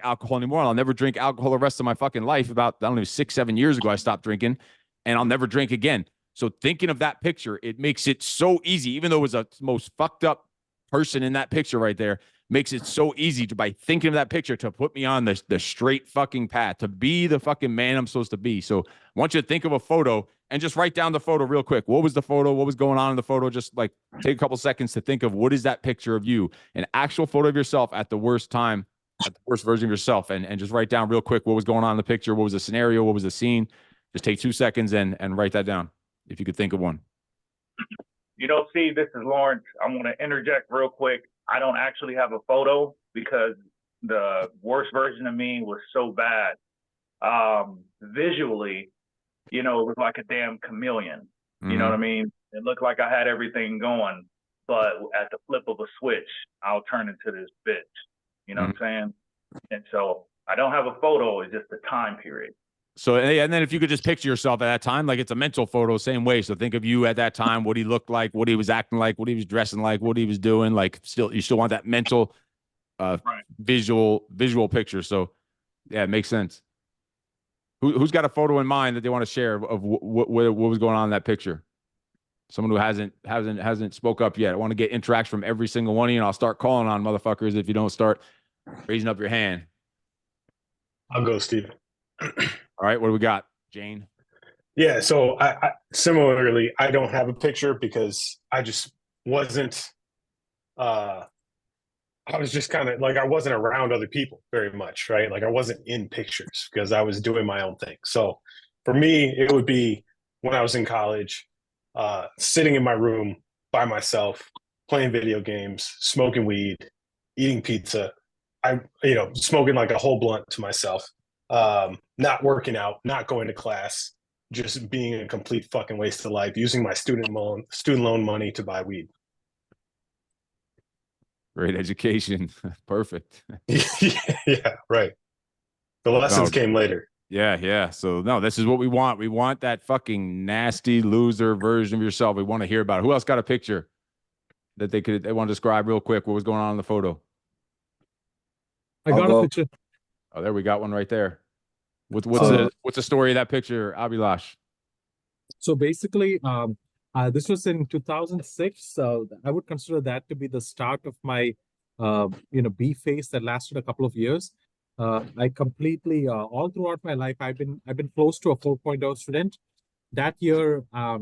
[SPEAKER 1] alcohol anymore. I'll never drink alcohol the rest of my fucking life. About, I don't know, 6-7 years ago, I stopped drinking, and I'll never drink again. So thinking of that picture, it makes it so easy, even though it was the most fucked up person in that picture right there, makes it so easy to, by thinking of that picture, to put me on the straight fucking path, to be the fucking man I'm supposed to be. So I want you to think of a photo and just write down the photo real quick. What was the photo? What was going on in the photo? Just like take a couple seconds to think of what is that picture of you, an actual photo of yourself at the worst time, at the worst version of yourself, and just write down real quick what was going on in the picture, what was the scenario, what was the scene. Just take 2 seconds and write that down, if you could think of one.
[SPEAKER 11] You know, Steve, this is Lawrence. I'm going to interject real quick. I don't actually have a photo because the worst version of me was so bad. Visually, you know, it was like a damn chameleon. You know what I mean? It looked like I had everything going, but at the flip of a switch, I'll turn into this bitch. You know what I'm saying? And so I don't have a photo. It's just a time period.
[SPEAKER 1] So, and then if you could just picture yourself at that time, like it's a mental photo, same way. So think of you at that time, what he looked like, what he was acting like, what he was dressing like, what he was doing. Like you still want that mental, visual picture. So yeah, it makes sense. Who's got a photo in mind that they want to share of what was going on in that picture? Someone who hasn't spoke up yet. I want to get interaction from every single one of you, and I'll start calling on motherfuckers if you don't start raising up your hand.
[SPEAKER 15] I'll go, Steve.
[SPEAKER 1] All right, what do we got, Jane?
[SPEAKER 15] Yeah, so I similarly, I don't have a picture because I just wasn't. I was just kind of like, I wasn't around other people very much, right? Like I wasn't in pictures because I was doing my own thing. So for me, it would be when I was in college, sitting in my room by myself, playing video games, smoking weed, eating pizza. Smoking like a whole blunt to myself. Not working out, not going to class, just being a complete fucking waste of life, using my student loan money to buy weed.
[SPEAKER 1] Great education. Perfect.
[SPEAKER 15] Yeah, right. The lessons came later.
[SPEAKER 1] Yeah. So no, this is what we want. We want that fucking nasty loser version of yourself. We want to hear about it. Who else got a picture that they want to describe real quick what was going on in the photo?
[SPEAKER 6] I got a picture.
[SPEAKER 1] Oh, there we got one right there. What's the story of that picture, Abhilash?
[SPEAKER 6] So basically, this was in 2006. So I would consider that to be the start of my, B phase that lasted a couple of years. I completely, all throughout my life, I've been close to a 4.0 student. That year, I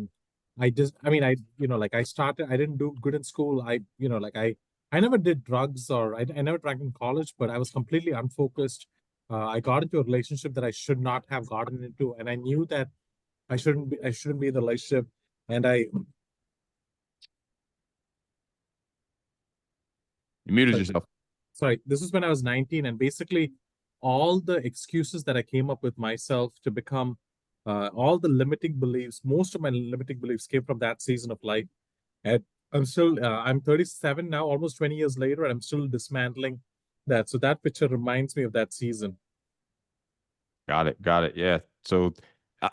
[SPEAKER 6] started. I didn't do good in school. I never did drugs or I never drank in college, but I was completely unfocused. I got into a relationship that I should not have gotten into, and I knew that I shouldn't be in the relationship. And
[SPEAKER 1] You muted yourself.
[SPEAKER 6] Sorry, this is when I was 19, and basically all the excuses that I came up with myself to become all the limiting beliefs, most of my limiting beliefs came from that season of life. And I'm 37 now, almost 20 years later, and I'm still dismantling that. So that picture reminds me of that season.
[SPEAKER 1] Got it. Yeah. So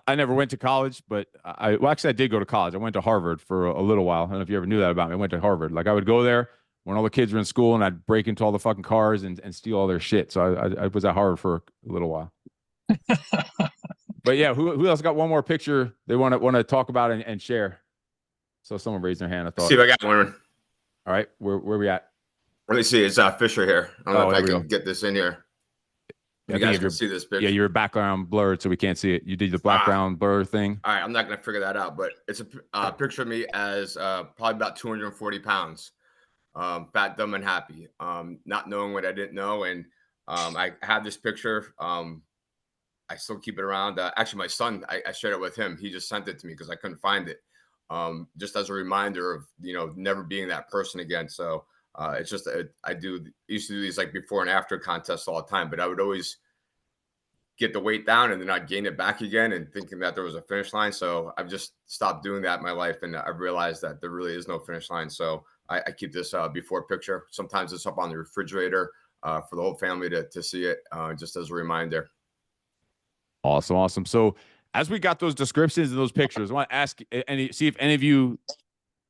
[SPEAKER 1] I never went to college, but I did go to college. I went to Harvard for a little while. I don't know if you ever knew that about me. I went to Harvard. Like I would go there when all the kids were in school and I'd break into all the fucking cars and steal all their shit. So I was at Harvard for a little while. But yeah, who else got one more picture they want to talk about and share? So someone raised their hand. I thought.
[SPEAKER 2] See if I got one.
[SPEAKER 1] All right, where we at?
[SPEAKER 2] Let me see. It's Fisher here. I don't know if I can get this in here. You guys can see this picture.
[SPEAKER 1] Yeah, your background blurred, so we can't see it. You did the background blur thing.
[SPEAKER 2] All right, I'm not gonna figure that out, but it's a picture of me as probably about 240 pounds, fat, dumb, and happy. Not knowing what I didn't know, and I have this picture. I still keep it around. Actually, my son, I shared it with him. He just sent it to me because I couldn't find it. Just as a reminder of never being that person again. So it's just used to do these like before and after contests all the time, but I would always get the weight down and then I'd gain it back again and thinking that there was a finish line. So I've just stopped doing that in my life, and I've realized that there really is no finish line. So I keep this before picture. Sometimes it's up on the refrigerator for the whole family to see it, just as a reminder.
[SPEAKER 1] Awesome. So as we got those descriptions and those pictures, I want to ask see if any of you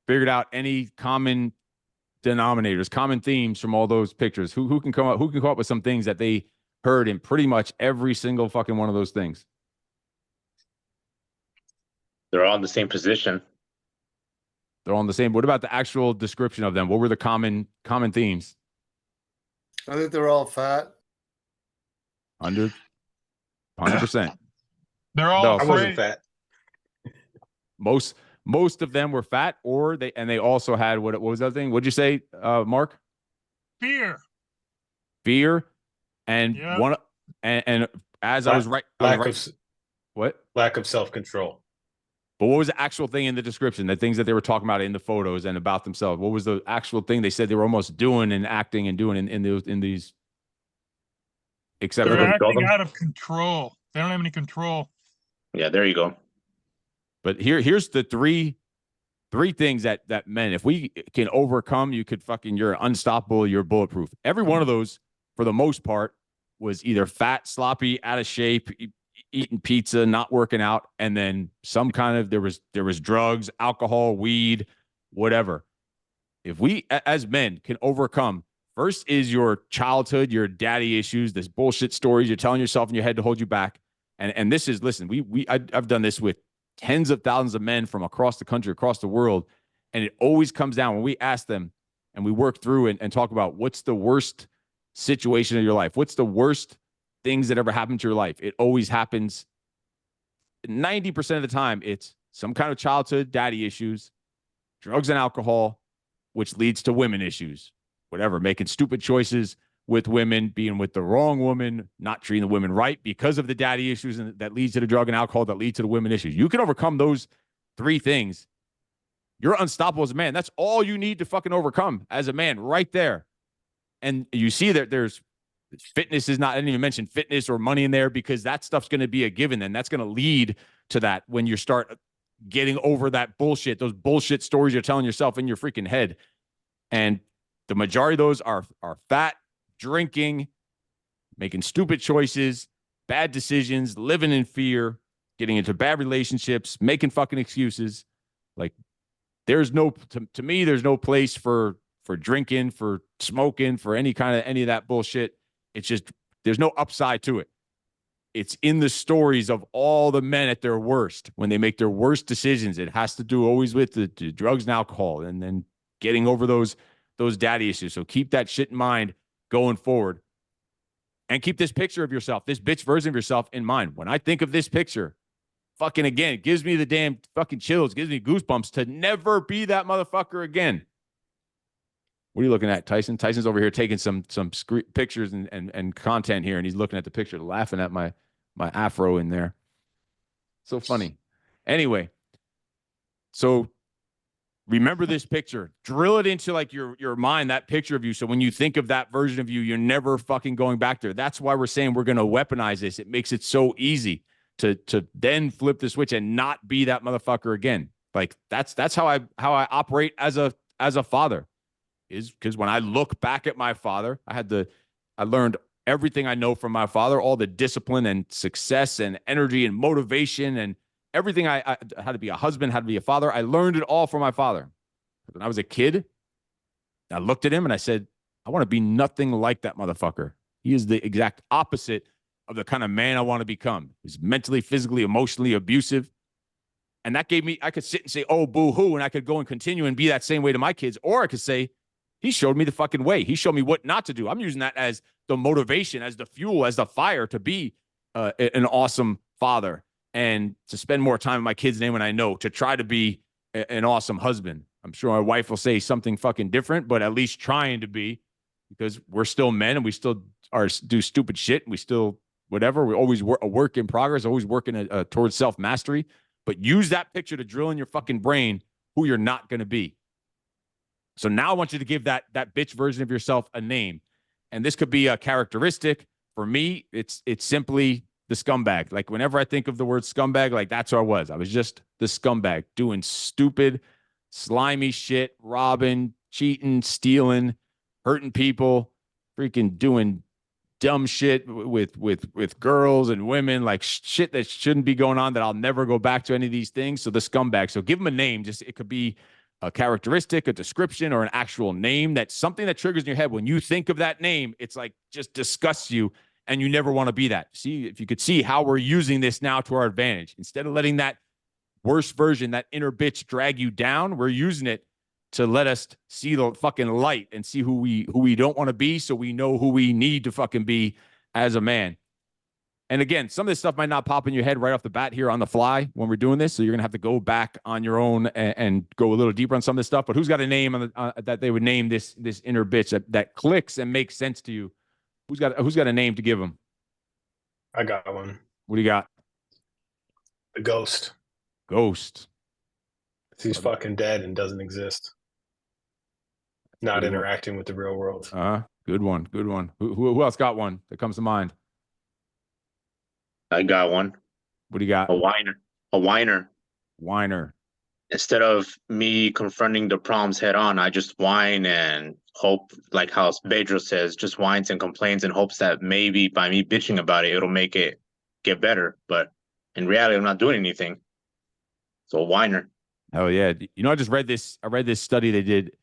[SPEAKER 1] figured out any common denominators, common themes from all those pictures. Who can come up with some things that they heard in pretty much every single fucking one of those things?
[SPEAKER 5] They're all in the same position.
[SPEAKER 1] They're all in the same. What about the actual description of them? What were the common themes?
[SPEAKER 3] I think they're all fat.
[SPEAKER 1] 100%.
[SPEAKER 4] They're all
[SPEAKER 15] I wasn't fat.
[SPEAKER 1] Most of them were fat, or they also had what was the other thing? What'd you say, Mark?
[SPEAKER 4] Fear.
[SPEAKER 1] And
[SPEAKER 4] Yep.
[SPEAKER 1] one and as I was right, what?
[SPEAKER 15] Lack of self-control.
[SPEAKER 1] But what was the actual thing in the description? The things that they were talking about in the photos and about themselves. What was the actual thing they said they were almost doing and acting and doing in these? Except
[SPEAKER 4] They're
[SPEAKER 1] for
[SPEAKER 4] acting out of control. They don't have any control.
[SPEAKER 5] Yeah, there you go.
[SPEAKER 1] But here's the three things that men, if we can overcome, you're unstoppable, you're bulletproof. Every one of those, for the most part, was either fat, sloppy, out of shape, eating pizza, not working out, and then some kind of there was drugs, alcohol, weed, whatever. If we as men can overcome, first is your childhood, your daddy issues, this bullshit stories you're telling yourself in your head to hold you back. And this is, listen, I've done this with tens of thousands of men from across the country, across the world. And it always comes down when we ask them and we work through and talk about what's the worst situation of your life? What's the worst things that ever happened to your life? It always happens. 90% of the time, it's some kind of childhood daddy issues, drugs and alcohol, which leads to women issues, whatever, making stupid choices with women, being with the wrong woman, not treating the women right because of the daddy issues, and that leads to the drug and alcohol that lead to the women issues. You can overcome those three things. You're unstoppable as a man. That's all you need to fucking overcome as a man right there. And you see that there's fitness is not, I didn't even mention fitness or money in there because that stuff's going to be a given. And that's going to lead to that when you start getting over that bullshit, those bullshit stories you're telling yourself in your freaking head. And The majority of those are fat, drinking, making stupid choices, bad decisions, living in fear, getting into bad relationships, making fucking excuses. Like there's no, to me, there's no place for drinking, for smoking, for any of that bullshit. It's just, there's no upside to it. It's in the stories of all the men at their worst, when they make their worst decisions. It has to do always with the drugs and alcohol, and then getting over those daddy issues. So keep that shit in mind going forward. And keep this picture of yourself, this bitch version of yourself in mind. When I think of this picture, fucking again, it gives me the damn fucking chills, gives me goosebumps to never be that motherfucker again. What are you looking at, Tyson? Tyson's over here taking some pictures and content here, and he's looking at the picture, laughing at my afro in there. So funny. Anyway, so remember this picture. Drill it into like your mind, that picture of you. So when you think of that version of you, you're never fucking going back there. That's why we're saying we're going to weaponize this. It makes it so easy to then flip the switch and not be that motherfucker again. Like that's how I operate as a father. Is because when I look back at my father, I learned everything I know from my father, all the discipline and success and energy and motivation and everything. I how to be a husband, how to be a father. I learned it all from my father. When I was a kid, I looked at him and I said, I want to be nothing like that motherfucker. He is the exact opposite of the kind of man I want to become. He's mentally, physically, emotionally abusive. And that gave me, I could sit and say, oh, boo-hoo, and I could go and continue and be that same way to my kids. Or I could say, he showed me the fucking way. He showed me what not to do. I'm using that as the motivation, as the fuel, as the fire to be an awesome father and to spend more time with my kids' name when I know, to try to be an awesome husband. I'm sure my wife will say something fucking different, but at least trying to be, because we're still men and we still do stupid shit. And we still, whatever, we always a work in progress, always working towards self-mastery. But use that picture to drill in your fucking brain who you're not going to be. So now I want you to give that bitch version of yourself a name. And this could be a characteristic. For me, it's simply the scumbag. Like whenever I think of the word scumbag, like that's who I was. I was just the scumbag, doing stupid, slimy shit, robbing, cheating, stealing, hurting people, freaking doing dumb shit with girls and women, like shit that shouldn't be going on, that I'll never go back to any of these things. So the scumbag. So give them a name. Just, it could be a characteristic, a description, or an actual name. That's something that triggers in your head. When you think of that name, it's like just disgusts you and you never want to be that. See, if you could see how we're using this now to our advantage, instead of letting that worst version, that inner bitch, drag you down, we're using it to let us see the fucking light and see who we don't want to be, so we know who we need to fucking be as a man. And again, some of this stuff might not pop in your head right off the bat here on the fly when we're doing this, so you're gonna have to go back on your own and go a little deeper on some of this stuff. But who's got a name on that they would name this inner bitch that clicks and makes sense to you? Who's got a name to give them?
[SPEAKER 15] I got one.
[SPEAKER 1] What do you got?
[SPEAKER 15] The ghost.
[SPEAKER 1] Ghost.
[SPEAKER 15] He's fucking dead and doesn't exist. Not interacting with the real world.
[SPEAKER 1] Good one. Good one. Who else got one that comes to mind?
[SPEAKER 5] I got one.
[SPEAKER 1] What do you got?
[SPEAKER 5] A whiner. A whiner.
[SPEAKER 1] Whiner.
[SPEAKER 5] Instead of me confronting the problems head on, I just whine and hope, like how Pedro says, just whines and complains and hopes that maybe by me bitching about it, it'll make it get better. But in reality, I'm not doing anything. So a whiner.
[SPEAKER 1] Oh yeah. You know, I read this study they did,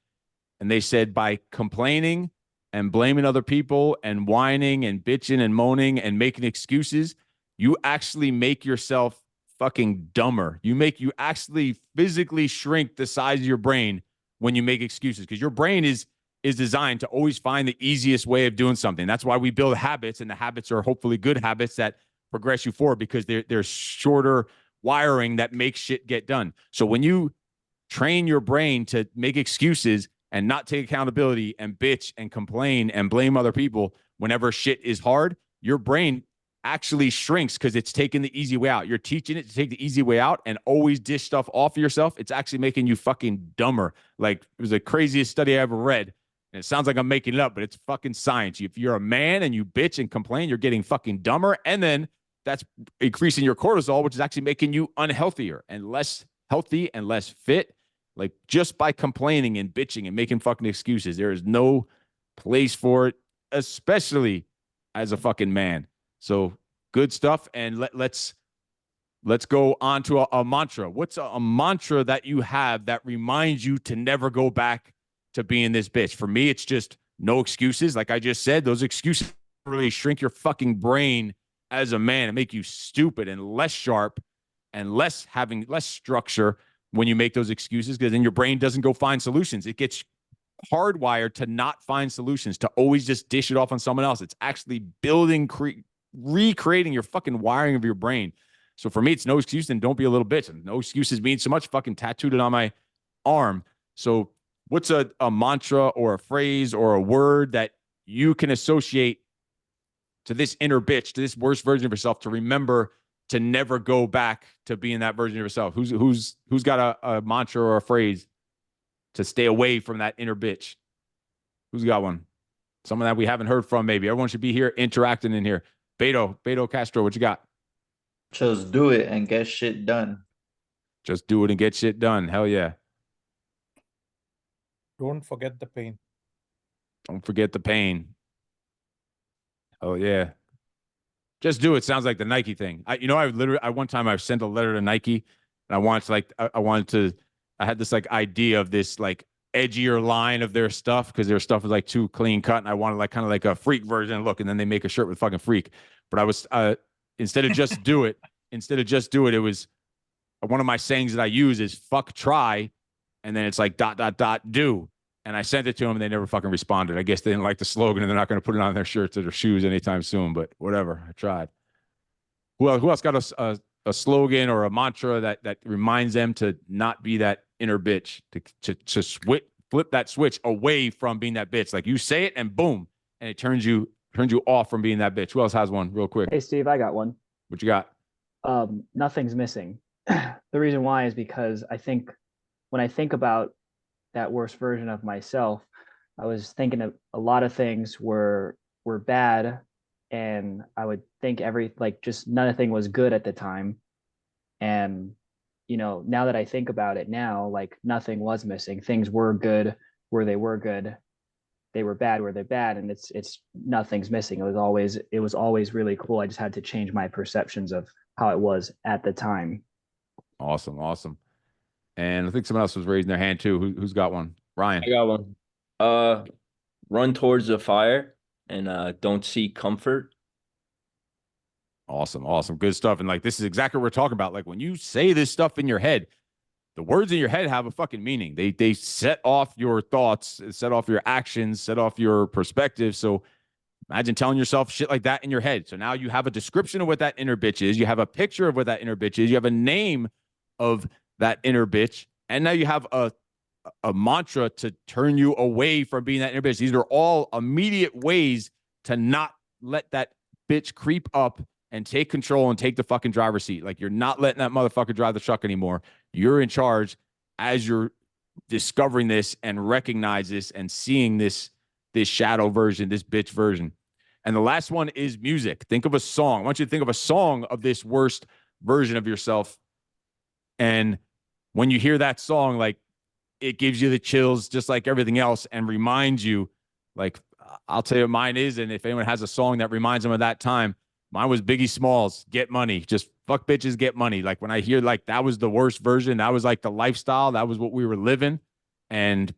[SPEAKER 1] and they said by complaining and blaming other people and whining and bitching and moaning and making excuses, you actually make yourself fucking dumber. You actually physically shrink the size of your brain when you make excuses, because your brain is designed to always find the easiest way of doing something. That's why we build habits, and the habits are hopefully good habits that progress you forward, because they're shorter wiring that makes shit get done. So when you train your brain to make excuses and not take accountability and bitch and complain and blame other people whenever shit is hard, your brain actually shrinks because it's taking the easy way out. You're teaching it to take the easy way out and always dish stuff off of yourself. It's actually making you fucking dumber. Like, it was the craziest study I ever read. And it sounds like I'm making it up, but it's fucking science. If you're a man and you bitch and complain, you're getting fucking dumber. And then that's increasing your cortisol, which is actually making you unhealthier and less healthy and less fit like just by complaining and bitching and making fucking excuses. There is no place for it, especially as a fucking man. So good stuff. And let's go on to a mantra. What's a mantra that you have that reminds you to never go back to being this bitch? For me, it's just no excuses. Like I just said, those excuses really shrink your fucking brain as a man and make you stupid and less sharp and having less structure when you make those excuses, because then your brain doesn't go find solutions. It gets hardwired to not find solutions, to always just dish it off on someone else. It's actually recreating your fucking wiring of your brain. So for me, it's no excuse and don't be a little bitch. And no excuses means so much. Fucking tattooed it on my arm. So what's a mantra or a phrase or a word that you can associate to this inner bitch, to this worst version of yourself, to remember to never go back to being that version of yourself? Who's got a mantra or a phrase to stay away from that inner bitch? Who's got one? Someone that we haven't heard from, maybe. Everyone should be here interacting in here. Beto Castro, what you got?
[SPEAKER 9] Just do it and get shit done.
[SPEAKER 1] Just do it and get shit done. Hell yeah.
[SPEAKER 6] Don't forget the pain.
[SPEAKER 1] Don't forget the pain. Oh yeah. Just do it. Sounds like the Nike thing. I one time I sent a letter to Nike and I had this like idea of this like edgier line of their stuff, because their stuff was like too clean cut, and I wanted like kind of like a freak version look, and then they make a shirt with fucking freak. But I was instead of just do it, it was one of my sayings that I use is fuck try, and then it's like ... do. And I sent it to them and they never fucking responded. I guess they didn't like the slogan and they're not going to put it on their shirts or their shoes anytime soon, but whatever. I tried. Who else got a slogan or a mantra that reminds them to not be that inner bitch, to flip that switch away from being that bitch? Like you say it and boom, and it turns you off from being that bitch. Who else has one real quick?
[SPEAKER 12] Hey, Steve, I got one.
[SPEAKER 1] What you got?
[SPEAKER 12] Nothing's missing. The reason why is because I think when I think about that worst version of myself, I was thinking of a lot of things were bad, and I would think just nothing was good at the time. And now that I think about it now, like nothing was missing. Things were good where they were good. They were bad where they're bad, and it's nothing's missing. It was always really cool. I just had to change my perceptions of how it was at the time.
[SPEAKER 1] Awesome. And I think someone else was raising their hand too. Who's got one? Ryan.
[SPEAKER 10] I got one. Run towards the fire and don't seek comfort.
[SPEAKER 1] Awesome. Good stuff. And like, this is exactly what we're talking about. Like when you say this stuff in your head, the words in your head have a fucking meaning. They set off your thoughts, set off your actions, set off your perspective. So imagine telling yourself shit like that in your head. So now you have a description of what that inner bitch is. You have a picture of what that inner bitch is. You have a name of that inner bitch. And now you have a mantra to turn you away from being that inner bitch. These are all immediate ways to not let that bitch creep up and take control and take the fucking driver's seat. Like you're not letting that motherfucker drive the truck anymore. You're in charge as you're discovering this and recognize this and seeing this shadow version, this bitch version. And the last one is music. Think of a song. I want you to think of a song of this worst version of yourself. And when you hear that song, like it gives you the chills just like everything else and reminds you, like, I'll tell you what mine is. And if anyone has a song that reminds them of that time, mine was Biggie Smalls, Get Money. Just fuck bitches, get money. Like when I hear like that was the worst version, that was like the lifestyle, that was what we were living. And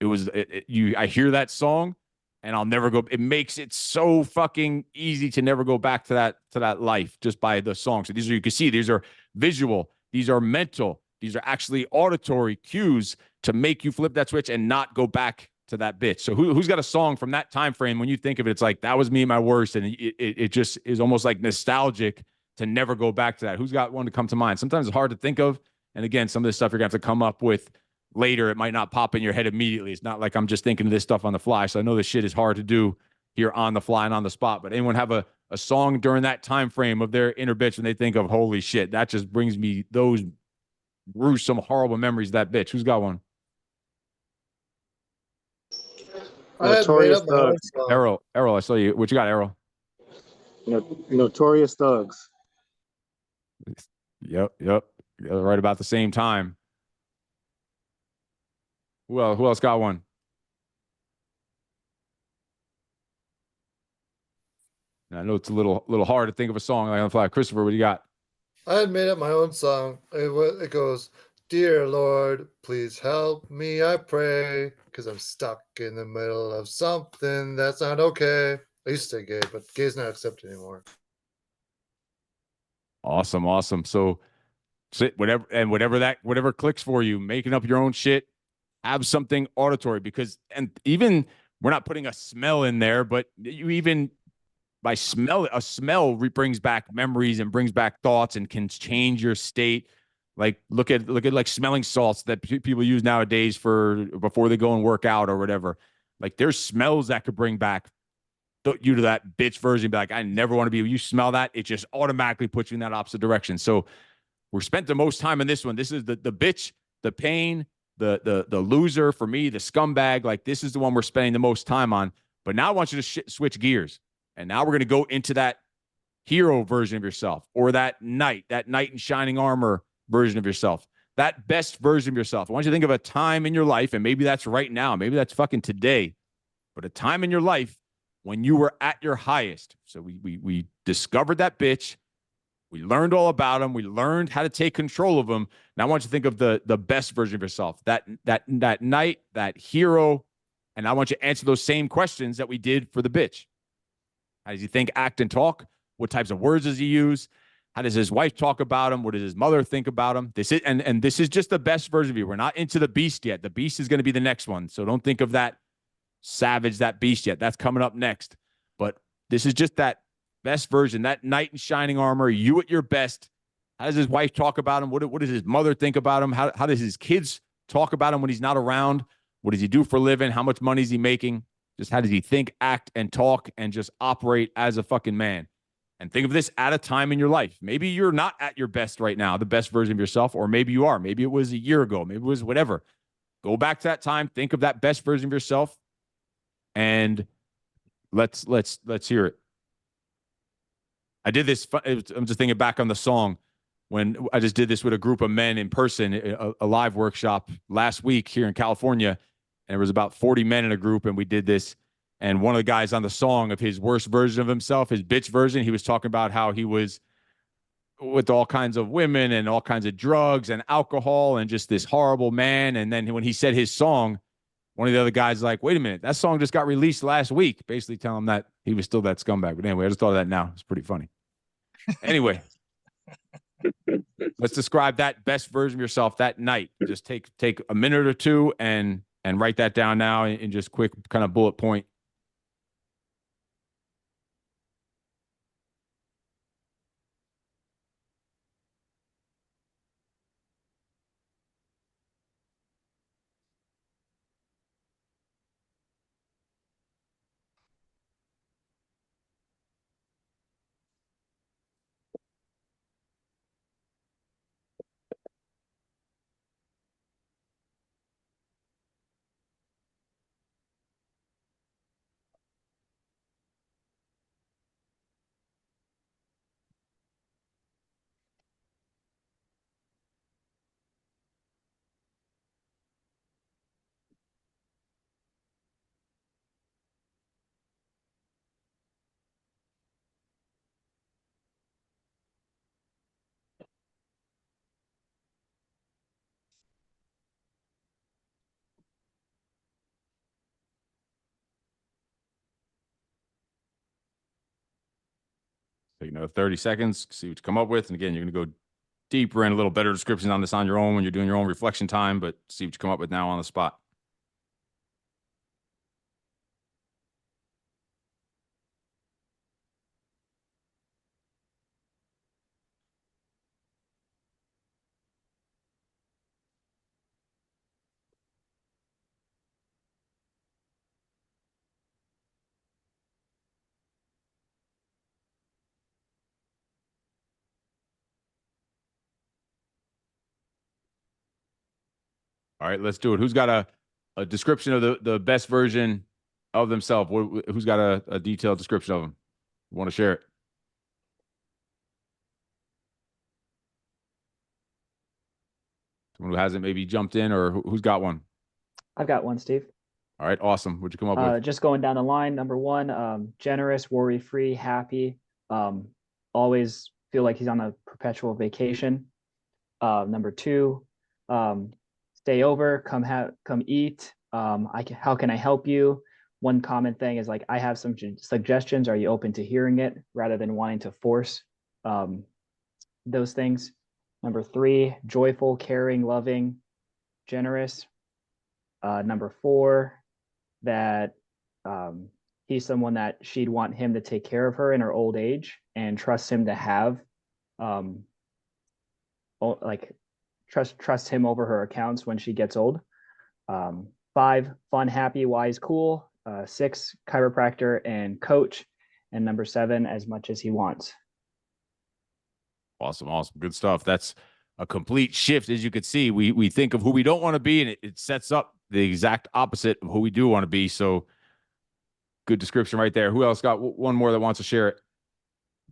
[SPEAKER 1] I hear that song and I'll never go. It makes it so fucking easy to never go back to that life just by the song. So you can see, these are visual, these are mental, these are actually auditory cues to make you flip that switch and not go back to that bitch. So who's got a song from that time frame when you think of it, it's like, that was me at my worst, and it just is almost like nostalgic to never go back to that. Who's got one to come to mind? Sometimes it's hard to think of. And again, some of this stuff you're gonna have to come up with later. It might not pop in your head immediately. It's not like I'm just thinking of this stuff on the fly. So I know this shit is hard to do here on the fly and on the spot, but anyone have a song during that time frame of their inner bitch when they think of, holy shit, that just brings me those gruesome, horrible memories of that bitch? Who's got one?
[SPEAKER 14] Notorious Thugs.
[SPEAKER 1] Errol, I saw you. What you got, Errol?
[SPEAKER 14] Notorious Thugs.
[SPEAKER 1] Yep. Right about the same time. Who else got one? I know it's a little hard to think of a song like on the fly. Christopher, what do you got?
[SPEAKER 3] I had made up my own song. It goes, "Dear Lord, please help me, I pray, because I'm stuck in the middle of something that's not okay." I used to say gay, but gay's not accepted anymore.
[SPEAKER 1] Awesome. So whatever clicks for you, making up your own shit, have something auditory and even we're not putting a smell in there, but you even by a smell brings back memories and brings back thoughts and can change your state. Like look at like smelling salts that people use nowadays for before they go and work out or whatever. Like there's smells that could bring back you to that bitch version. Be like, I never want to be. You smell that, it just automatically puts you in that opposite direction. So we're spent the most time on this one. This is the bitch, the pain, the loser for me, the scumbag. Like this is the one we're spending the most time on. But now I want you to switch gears. And now we're going to go into that hero version of yourself or that knight in shining armor version of yourself, that best version of yourself. I want you to think of a time in your life, and maybe that's right now, maybe that's fucking today, but a time in your life when you were at your highest. So we discovered that bitch. We learned all about him. We learned how to take control of him. Now I want you to think of the best version of yourself, that knight, that hero. And I want you to answer those same questions that we did for the bitch. How does he think, act, and talk? What types of words does he use? How does his wife talk about him? What does his mother think about him? This is just the best version of you. We're not into the beast yet. The beast is going to be the next one. So don't think of that savage, that beast yet. That's coming up next. But this is just that best version, that knight in shining armor, you at your best. How does his wife talk about him? What does his mother think about him? How does his kids talk about him when he's not around? What does he do for a living? How much money is he making? Just how does he think, act, and talk, and just operate as a fucking man? And think of this at a time in your life. Maybe you're not at your best right now, the best version of yourself, or maybe you are. Maybe it was a year ago. Maybe it was whatever. Go back to that time. Think of that best version of yourself, and let's hear it. I did this. I'm just thinking back on the song when I just did this with a group of men in person, a live workshop last week here in California. And there was about 40 men in a group, and we did this. And one of the guys on the song of his worst version of himself, his bitch version, he was talking about how he was with all kinds of women and all kinds of drugs and alcohol and just this horrible man. And then when he said his song, one of the other guys was like, wait a minute, that song just got released last week, basically telling him that he was still that scumbag. But anyway, I just thought of that now. It's pretty funny. Anyway, let's describe that best version of yourself that night. Just take a minute or two and write that down now in just quick kind of bullet point. Take another 30 seconds, see what you come up with. And again, you're going to go deeper in a little better description on this on your own when you're doing your own reflection time, but see what you come up with now on the spot. All right, let's do it. Who's got a description of the best version of themselves? Who's got a detailed description of them? Want to share it? Someone who hasn't maybe jumped in, or who's got one?
[SPEAKER 12] I've got one, Steve.
[SPEAKER 1] All right, awesome. What'd you come up with?
[SPEAKER 12] Just going down the line. Number one, generous, worry-free, happy. Always feel like he's on a perpetual vacation. Number two, stay over, come eat. How can I help you? One common thing is like, I have some suggestions. Are you open to hearing it rather than wanting to force those things? Number three, joyful, caring, loving, generous. Number four, that he's someone that she'd want him to take care of her in her old age and trust him to have trust him over her accounts when she gets old. Five, fun, happy, wise, cool. Six, chiropractor and coach. And number seven, as much as he wants.
[SPEAKER 1] Awesome. Good stuff. That's a complete shift. As you can see, we think of who we don't want to be, and it sets up the exact opposite of who we do want to be. So good description right there. Who else got one more that wants to share it?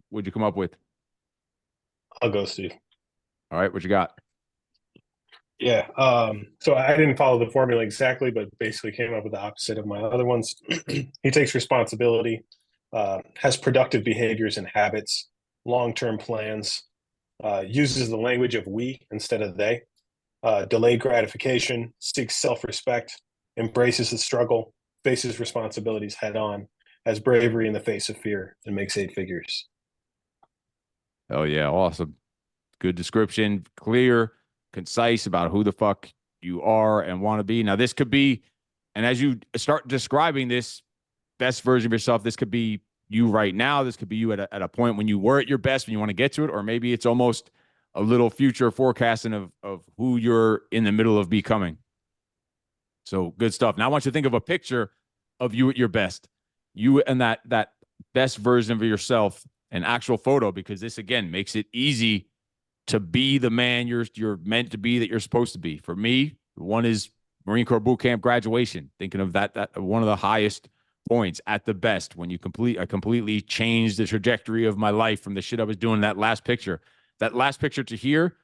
[SPEAKER 1] What'd you come up with?
[SPEAKER 15] I'll go, Steve.
[SPEAKER 1] All right, what you got?
[SPEAKER 15] Yeah. So I didn't follow the formula exactly, but basically came up with the opposite of my other ones. He takes responsibility, has productive behaviors and habits, long-term plans, uses the language of we instead of they, delayed gratification, seeks self-respect, embraces the struggle, faces responsibilities head on, has bravery in the face of fear, and makes 8 figures.
[SPEAKER 1] Oh yeah, awesome. Good description, clear, concise about who the fuck you are and want to be. Now this could be, and as you start describing this best version of yourself, this could be you right now. This could be you at a point when you were at your best, when you want to get to it, or maybe it's almost a little future forecasting of who you're in the middle of becoming. So good stuff. Now I want you to think of a picture of you at your best, you and that best version of yourself, an actual photo, because this again makes it easy to be the man you're meant to be, that you're supposed to be. For me, one is Marine Corps boot camp graduation. Thinking of that one of the highest points at the best, when I completely changed the trajectory of my life from the shit I was doing. That last picture to here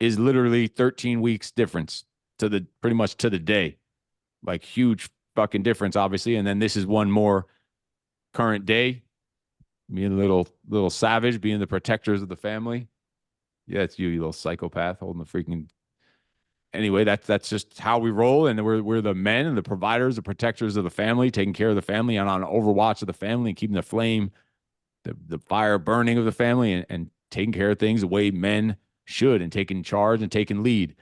[SPEAKER 1] is literally 13 weeks difference to pretty much to the day, like huge fucking difference, obviously. And then this is one more current day, being a little savage, being the protectors of the family. Yeah, it's you little psychopath holding the freaking. Anyway, that's just how we roll, and we're the men and the providers, the protectors of the family, taking care of the family and on overwatch of the family, and keeping the flame, the fire burning of the family, and taking care of things the way men should, and taking charge and taking lead.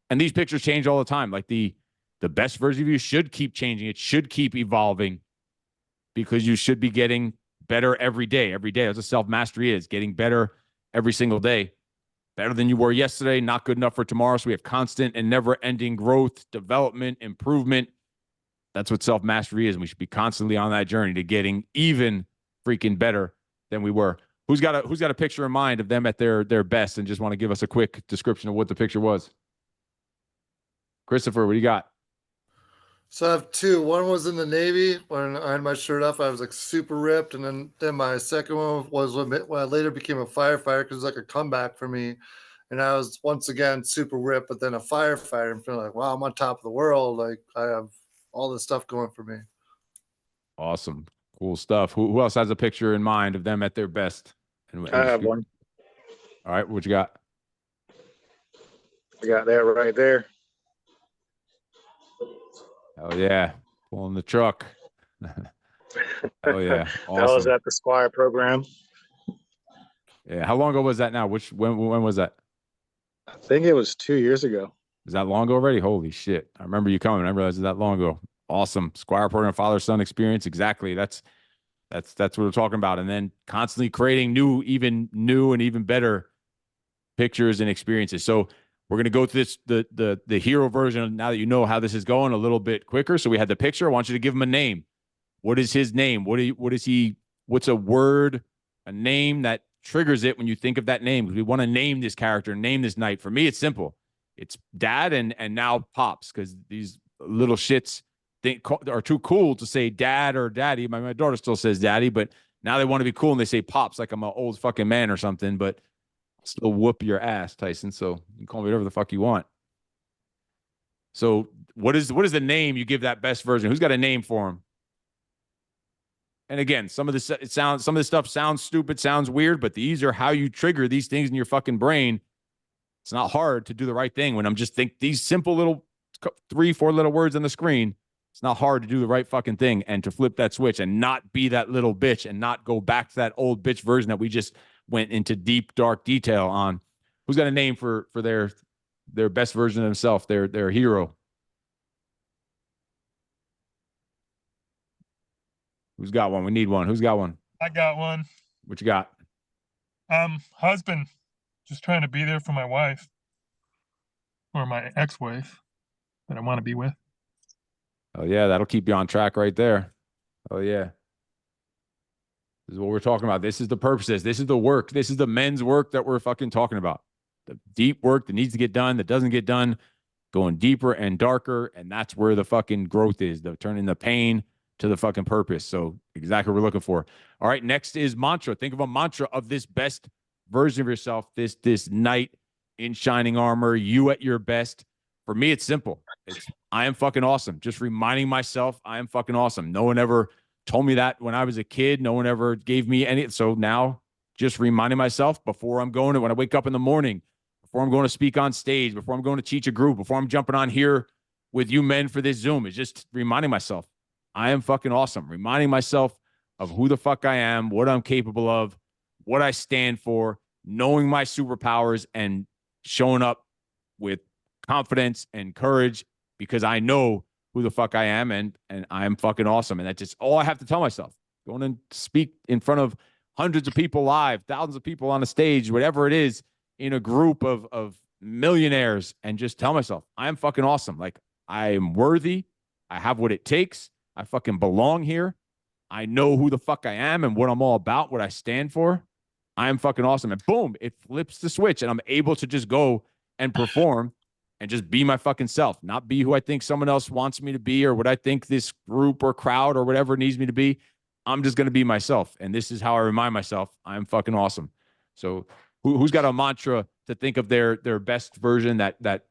[SPEAKER 1] And these pictures change all the time. Like the best version of you should keep changing. It should keep evolving, because you should be getting better every day. Every day, that's what self-mastery is, getting better every single day. Better than you were yesterday, not good enough for tomorrow. So we have constant and never-ending growth, development, improvement. That's what self-mastery is. And we should be constantly on that journey to getting even freaking better than we were. Who's got a picture in mind of them at their best, and just want to give us a quick description of what the picture was? Christopher, what do you got?
[SPEAKER 3] So I have two. One was in the Navy when I had my shirt off. I was like super ripped, and then my second one was when I later became a firefighter, because it was like a comeback for me. And I was once again super ripped, but then a firefighter, and feeling like, wow, I'm on top of the world. Like I have all this stuff going for me.
[SPEAKER 1] Awesome, cool stuff. Who else has a picture in mind of them at their best?
[SPEAKER 14] I have one.
[SPEAKER 1] All right, what you got?
[SPEAKER 14] I got that right there.
[SPEAKER 1] Oh yeah, pulling the truck. Oh yeah, awesome.
[SPEAKER 14] That was at the Squire program.
[SPEAKER 1] Yeah, how long ago was that now? When was that?
[SPEAKER 14] I think it was 2 years ago.
[SPEAKER 1] Is that long ago already? Holy shit. I remember you coming. I realized it was that long ago. Awesome. Squire program, father-son experience. Exactly. That's what we're talking about. And then constantly creating new and even better pictures and experiences. So we're going to go through the hero version, now that you know how this is going, a little bit quicker. So we had the picture. I want you to give him a name. What is his name? What's a word, a name that triggers it when you think of that name? Because we want to name this character, name this knight. For me, it's simple. It's Dad and now Pops, because these little shits are too cool to say Dad or Daddy. My daughter still says Daddy, but now they want to be cool and they say Pops, like I'm an old fucking man or something, but I'll still whoop your ass, Tyson. So you can call me whatever the fuck you want. So what is the name you give that best version? Who's got a name for him? And again, some of this stuff sounds stupid, sounds weird, but these are how you trigger these things in your fucking brain. It's not hard to do the right thing when I'm just these simple little 3-4 little words on the screen. It's not hard to do the right fucking thing and to flip that switch and not be that little bitch and not go back to that old bitch version that we just went into deep, dark detail on. Who's got a name for their best version of themselves, their hero? Who's got one? We need one. Who's got one?
[SPEAKER 4] I got one.
[SPEAKER 1] What you got?
[SPEAKER 4] Husband, just trying to be there for my wife or my ex-wife that I want to be with.
[SPEAKER 1] Oh yeah, that'll keep you on track right there. Oh yeah. This is what we're talking about. This is the purposes. This is the work. This is the men's work that we're fucking talking about. The deep work that needs to get done, that doesn't get done, going deeper and darker. And that's where the fucking growth is, the turning the pain to the fucking purpose. So exactly what we're looking for. All right. Next is mantra. Think of a mantra of this best version of yourself, this knight in shining armor, you at your best. For me, it's simple. It's I am fucking awesome. Just reminding myself I am fucking awesome. No one ever told me that when I was a kid. No one ever gave me any. So now just reminding myself before I'm going to, when I wake up in the morning, before I'm going to speak on stage, before I'm going to teach a group, before I'm jumping on here with you men for this Zoom, is just reminding myself I am fucking awesome. Reminding myself of who the fuck I am, what I'm capable of, what I stand for, knowing my superpowers and showing up with confidence and courage because I know who the fuck I am and I am fucking awesome. And that's just all I have to tell myself. Going and speak in front of hundreds of people live, thousands of people on a stage, whatever it is, in a group of millionaires, and just tell myself, I am fucking awesome. Like, I am worthy. I have what it takes. I fucking belong here. I know who the fuck I am and what I'm all about, what I stand for. I am fucking awesome. And boom, it flips the switch and I'm able to just go and perform and just be my fucking self, not be who I think someone else wants me to be or what I think this group or crowd or whatever needs me to be. I'm just going to be myself. And this is how I remind myself I'm fucking awesome. So who's got a mantra to think of their best version, that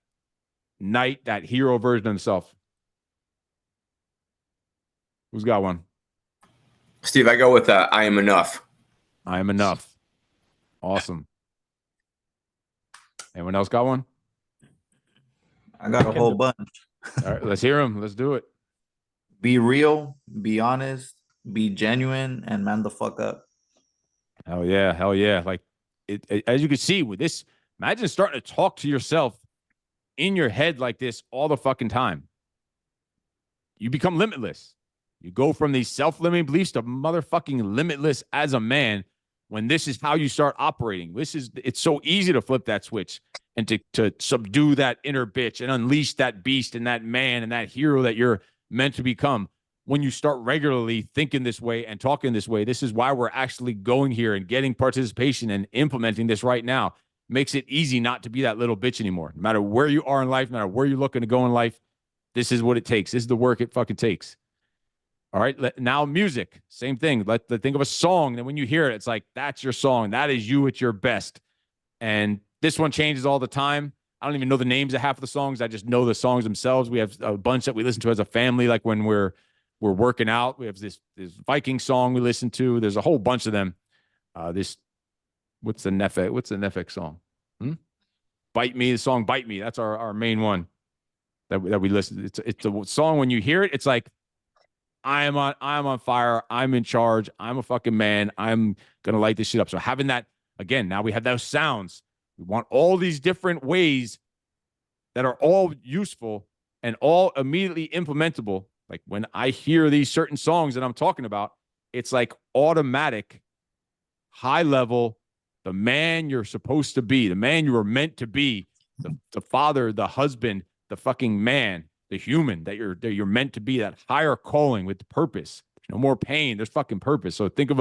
[SPEAKER 1] knight, that hero version of themselves? Who's got one?
[SPEAKER 2] Steve, I go with I am enough.
[SPEAKER 1] I am enough. Awesome. Anyone else got one?
[SPEAKER 9] I got a whole bunch.
[SPEAKER 1] All right, let's hear them. Let's do it.
[SPEAKER 9] Be real, be honest, be genuine, and man the fuck up.
[SPEAKER 1] Hell yeah. Hell yeah. Like, as you can see with this, imagine starting to talk to yourself in your head like this all the fucking time. You become limitless. You go from these self-limiting beliefs to motherfucking limitless as a man when this is how you start operating. It's so easy to flip that switch and to subdue that inner bitch and unleash that beast and that man and that hero that you're meant to become. When you start regularly thinking this way and talking this way, this is why we're actually going here and getting participation and implementing this right now. Makes it easy not to be that little bitch anymore. No matter where you are in life, no matter where you're looking to go in life, this is what it takes. This is the work it fucking takes. All right. Now music, same thing. Let's think of a song. And when you hear it, it's like, that's your song. That is you at your best. And this one changes all the time. I don't even know the names of half of the songs. I just know the songs themselves. We have a bunch that we listen to as a family. Like when we're working out, we have this Viking song we listen to. There's a whole bunch of them. What's the Nefek song? Bite Me, the song Bite Me. That's our main one that we listen. It's a song when you hear it, it's like, I am on fire. I'm in charge. I'm a fucking man. I'm going to light this shit up. So having that, again, now we have those sounds. We want all these different ways that are all useful and all immediately implementable. Like when I hear these certain songs that I'm talking about, it's like automatic, high level, the man you're supposed to be, the man you were meant to be, the father, the husband, the fucking man, the human that you're meant to be, that higher calling with purpose. No more pain. There's fucking purpose. So think of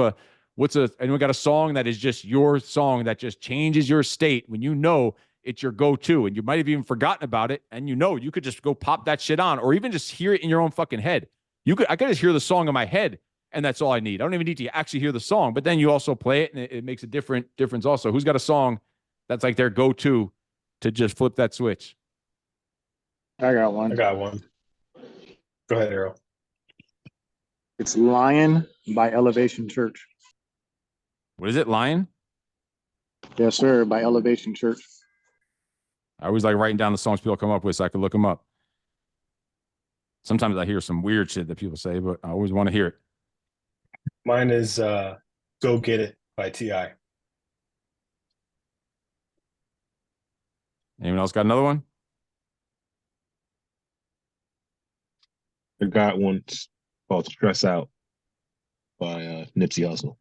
[SPEAKER 1] anyone got a song that is just your song that just changes your state when you know it's your go-to and you might have even forgotten about it and you could just go pop that shit on or even just hear it in your own fucking head. I could just hear the song in my head and that's all I need. I don't even need to actually hear the song, but then you also play it and it makes a difference also. Who's got a song that's like their go-to to just flip that switch?
[SPEAKER 14] I got one.
[SPEAKER 15] I got one. Go ahead, Errol.
[SPEAKER 14] It's Lion by Elevation Church.
[SPEAKER 1] What is it? Lion?
[SPEAKER 14] Yes, sir, by Elevation Church.
[SPEAKER 1] I always like writing down the songs people come up with so I can look them up. Sometimes I hear some weird shit that people say, but I always want to hear it.
[SPEAKER 15] Mine is Go Get It by T.I.
[SPEAKER 1] Anyone else got another one?
[SPEAKER 13] I got one called Stress Out by Nipsey Hussle.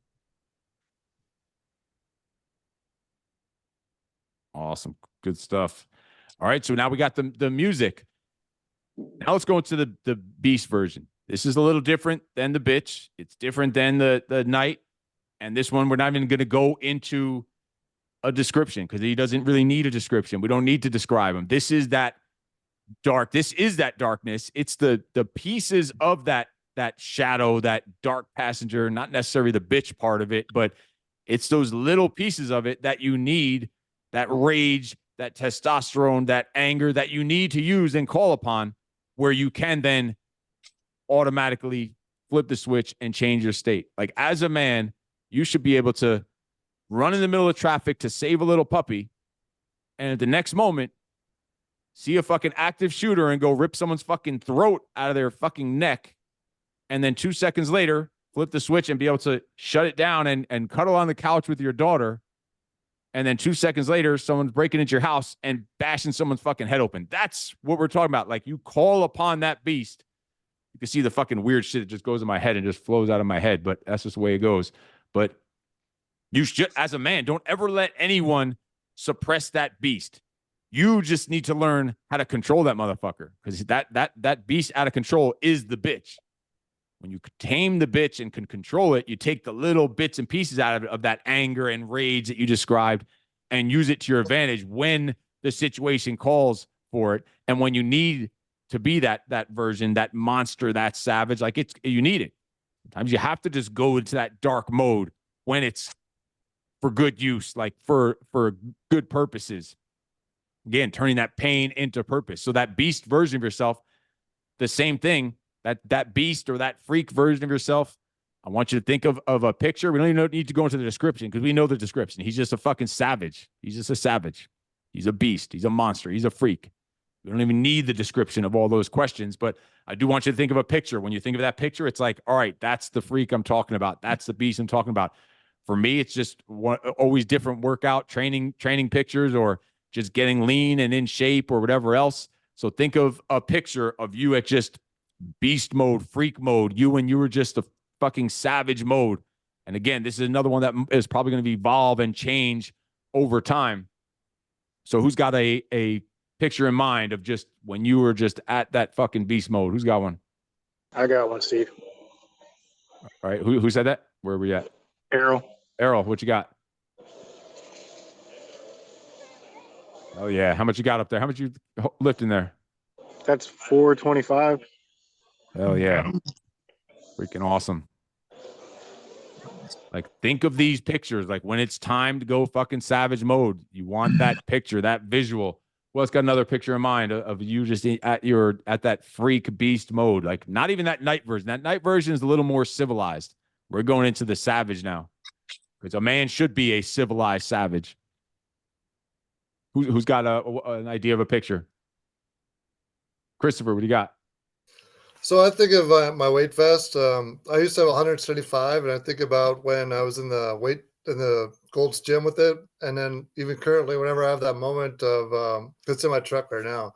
[SPEAKER 1] Awesome. Good stuff. All right. So now we got the music. Now let's go into the Beast version. This is a little different than the bitch. It's different than the night. And this one, we're not even going to go into a description because he doesn't really need a description. We don't need to describe him. This is that dark. This is that darkness. It's the pieces of that shadow, that dark passenger, not necessarily the bitch part of it, but it's those little pieces of it that you need, that rage, that testosterone, that anger that you need to use and call upon, where you can then automatically flip the switch and change your state. Like as a man, you should be able to run in the middle of traffic to save a little puppy, and at the next moment, see a fucking active shooter and go rip someone's fucking throat out of their fucking neck, and then 2 seconds later, flip the switch and be able to shut it down and cuddle on the couch with your daughter. And then 2 seconds later, someone's breaking into your house and bashing someone's fucking head open. That's what we're talking about. Like you call upon that beast. You can see the fucking weird shit that just goes in my head and just flows out of my head, but that's just the way it goes. But you should, as a man, don't ever let anyone suppress that beast. You just need to learn how to control that motherfucker, because that beast out of control is the bitch. When you tame the bitch and can control it, you take the little bits and pieces out of that anger and rage that you described and use it to your advantage when the situation calls for it. And when you need to be that version, that monster, that savage, like you need it. Sometimes you have to just go into that dark mode when it's for good use, like for good purposes. Again, turning that pain into purpose. So that beast version of yourself, the same thing. That beast or that freak version of yourself, I want you to think of a picture. We don't even need to go into the description because we know the description. He's just a fucking savage. He's just a savage. He's a beast. He's a monster. He's a freak. We don't even need the description of all those questions, but I do want you to think of a picture. When you think of that picture, it's like, all right, that's the freak I'm talking about. That's the beast I'm talking about. For me, it's just always different workout training pictures, or just getting lean and in shape or whatever else. So think of a picture of you at just beast mode, freak mode, you when you were just a fucking savage mode. And again, this is another one that is probably going to evolve and change over time. So who's got a picture in mind of just when you were just at that fucking beast mode? Who's got one?
[SPEAKER 14] I got one, Steve.
[SPEAKER 1] All right. Who said that? Where are we at? Errol, what you got? Oh yeah. How much you got up there? How much you lifting there?
[SPEAKER 14] That's 425.
[SPEAKER 1] Hell yeah. Freaking awesome. Like, think of these pictures. Like, when it's time to go fucking savage mode, you want that picture, that visual. Well, it's got another picture in mind of you just at that freak beast mode. Like, not even that night version. That night version is a little more civilized. We're going into the savage now, because a man should be a civilized savage. Who's got an idea of a picture? Christopher, what do you got?
[SPEAKER 3] So I think of my weight vest. I used to have 175, and I think about when I was in the Gold's Gym with it, and then even currently, whenever I have that moment of it's in my truck right now,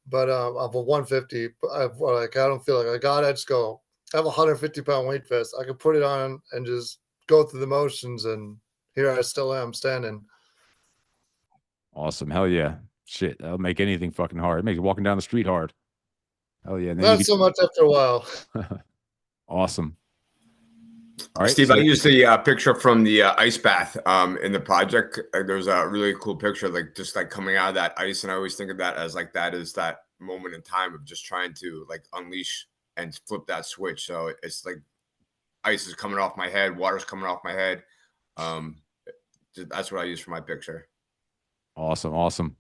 [SPEAKER 3] but of a 150, I don't feel like I got it. I just go. I have a 150-pound weight vest. I can put it on and just go through the motions, and here I still am standing.
[SPEAKER 1] Awesome. Hell yeah. Shit, that'll make anything fucking hard. It makes walking down the street hard. Hell yeah.
[SPEAKER 3] Not so much after a while.
[SPEAKER 1] Awesome. All right,
[SPEAKER 2] Steve,
[SPEAKER 1] so
[SPEAKER 2] I used the picture from the ice bath in the project. There was a really cool picture, like just like coming out of that ice. And I always think of that as like that is that moment in time of just trying to like unleash and flip that switch. So it's like ice is coming off my head, water's coming off my head. That's what I use for my picture.
[SPEAKER 1] Awesome.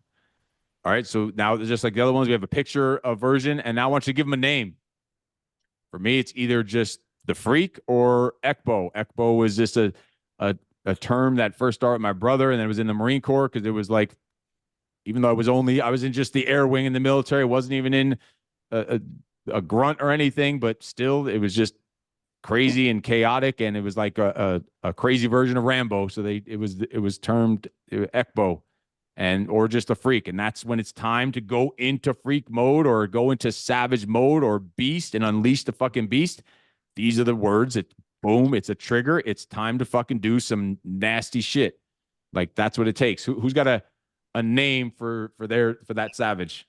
[SPEAKER 1] All right. So now, just like the other ones, we have a picture, a version, and now I want you to give them a name. For me, it's either just the Freak or Ekbo. Ekbo was just a term that first started with my brother, and then it was in the Marine Corps because it was like, even though I was in just the air wing in the military, wasn't even in a grunt or anything, but still, it was just crazy and chaotic, and it was like a crazy version of Rambo. So it was termed Ekbo, or just a Freak, and that's when it's time to go into freak mode or go into savage mode or beast and unleash the fucking beast. These are the words. Boom, it's a trigger. It's time to fucking do some nasty shit. Like, that's what it takes. Who's got a name for that savage?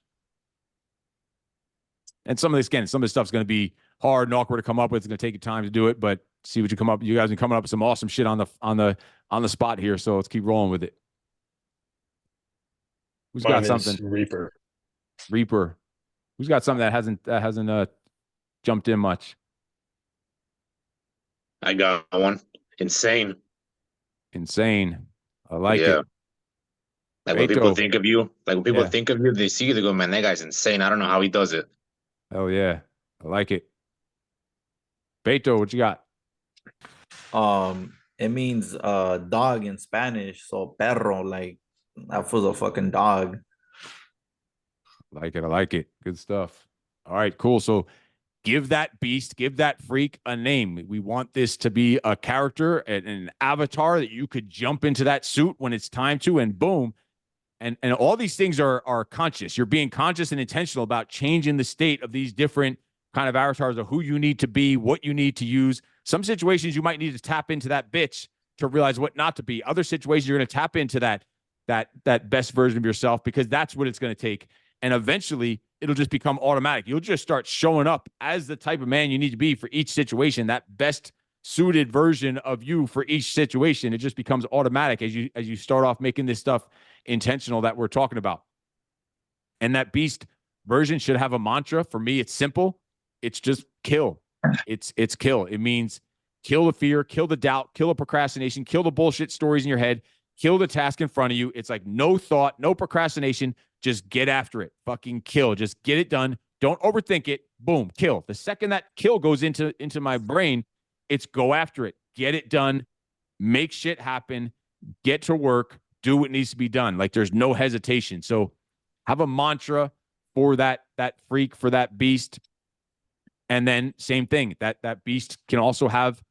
[SPEAKER 1] And some of this stuff's going to be hard and awkward to come up with. It's going to take you time to do it, but see what you come up. You guys are coming up with some awesome shit on the spot here. So let's keep rolling with it. Who's got something?
[SPEAKER 15] Reaper.
[SPEAKER 1] Who's got something that hasn't jumped in much?
[SPEAKER 5] I got one. Insane.
[SPEAKER 1] I like it.
[SPEAKER 5] Like when people think of you,
[SPEAKER 1] think
[SPEAKER 5] of you, they see you, they go, man, that guy's insane. I don't know how he does it.
[SPEAKER 1] Oh yeah. I like it. Beto, what you got?
[SPEAKER 9] It means dog in Spanish. So perro, like that was a fucking dog.
[SPEAKER 1] I like it. Good stuff. All right, cool. So give that beast, give that freak a name. We want this to be a character, an avatar that you could jump into that suit when it's time to, and boom. And all these things are conscious. You're being conscious and intentional about changing the state of these different kind of avatars of who you need to be, what you need to use. Some situations you might need to tap into that bitch to realize what not to be. Other situations you're going to tap into that best version of yourself, because that's what it's going to take. And eventually it'll just become automatic. You'll just start showing up as the type of man you need to be for each situation, that best suited version of you for each situation. It just becomes automatic as you start off making this stuff intentional that we're talking about. And that beast version should have a mantra. For me, it's simple. It's just kill. It's kill. It means kill the fear, kill the doubt, kill the procrastination, kill the bullshit stories in your head, kill the task in front of you. It's like no thought, no procrastination. Just get after it. Fucking kill. Just get it done. Don't overthink it. Boom, kill. The second that kill goes into my brain, it's go after it. Get it done. Make shit happen. Get to work. Do what needs to be done. Like, there's no hesitation. So have a mantra for that freak, for that beast. And then same thing, that beast can also have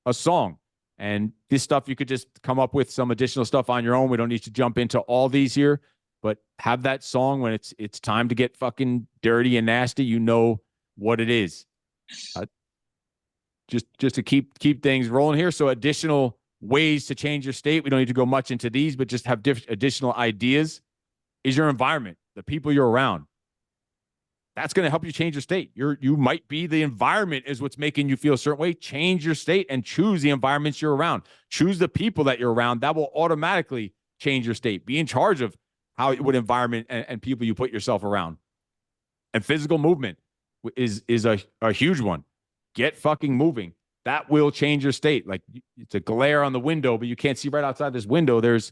[SPEAKER 1] a song. And this stuff, you could just come up with some additional stuff on your own. We don't need to jump into all these here, but have that song when it's time to get fucking dirty and nasty. You know what it is. Just to keep things rolling here. So additional ways to change your state. We don't need to go much into these, but just have additional ideas. Is your environment, the people you're around. That's going to help you change your state. You might be the environment is what's making you feel a certain way. Change your state and choose the environments you're around. Choose the people that you're around. That will automatically change your state. Be in charge of what environment and people you put yourself around. And physical movement is a huge one. Get fucking moving. That will change your state. Like, it's a glare on the window, but you can't see right outside this window. There's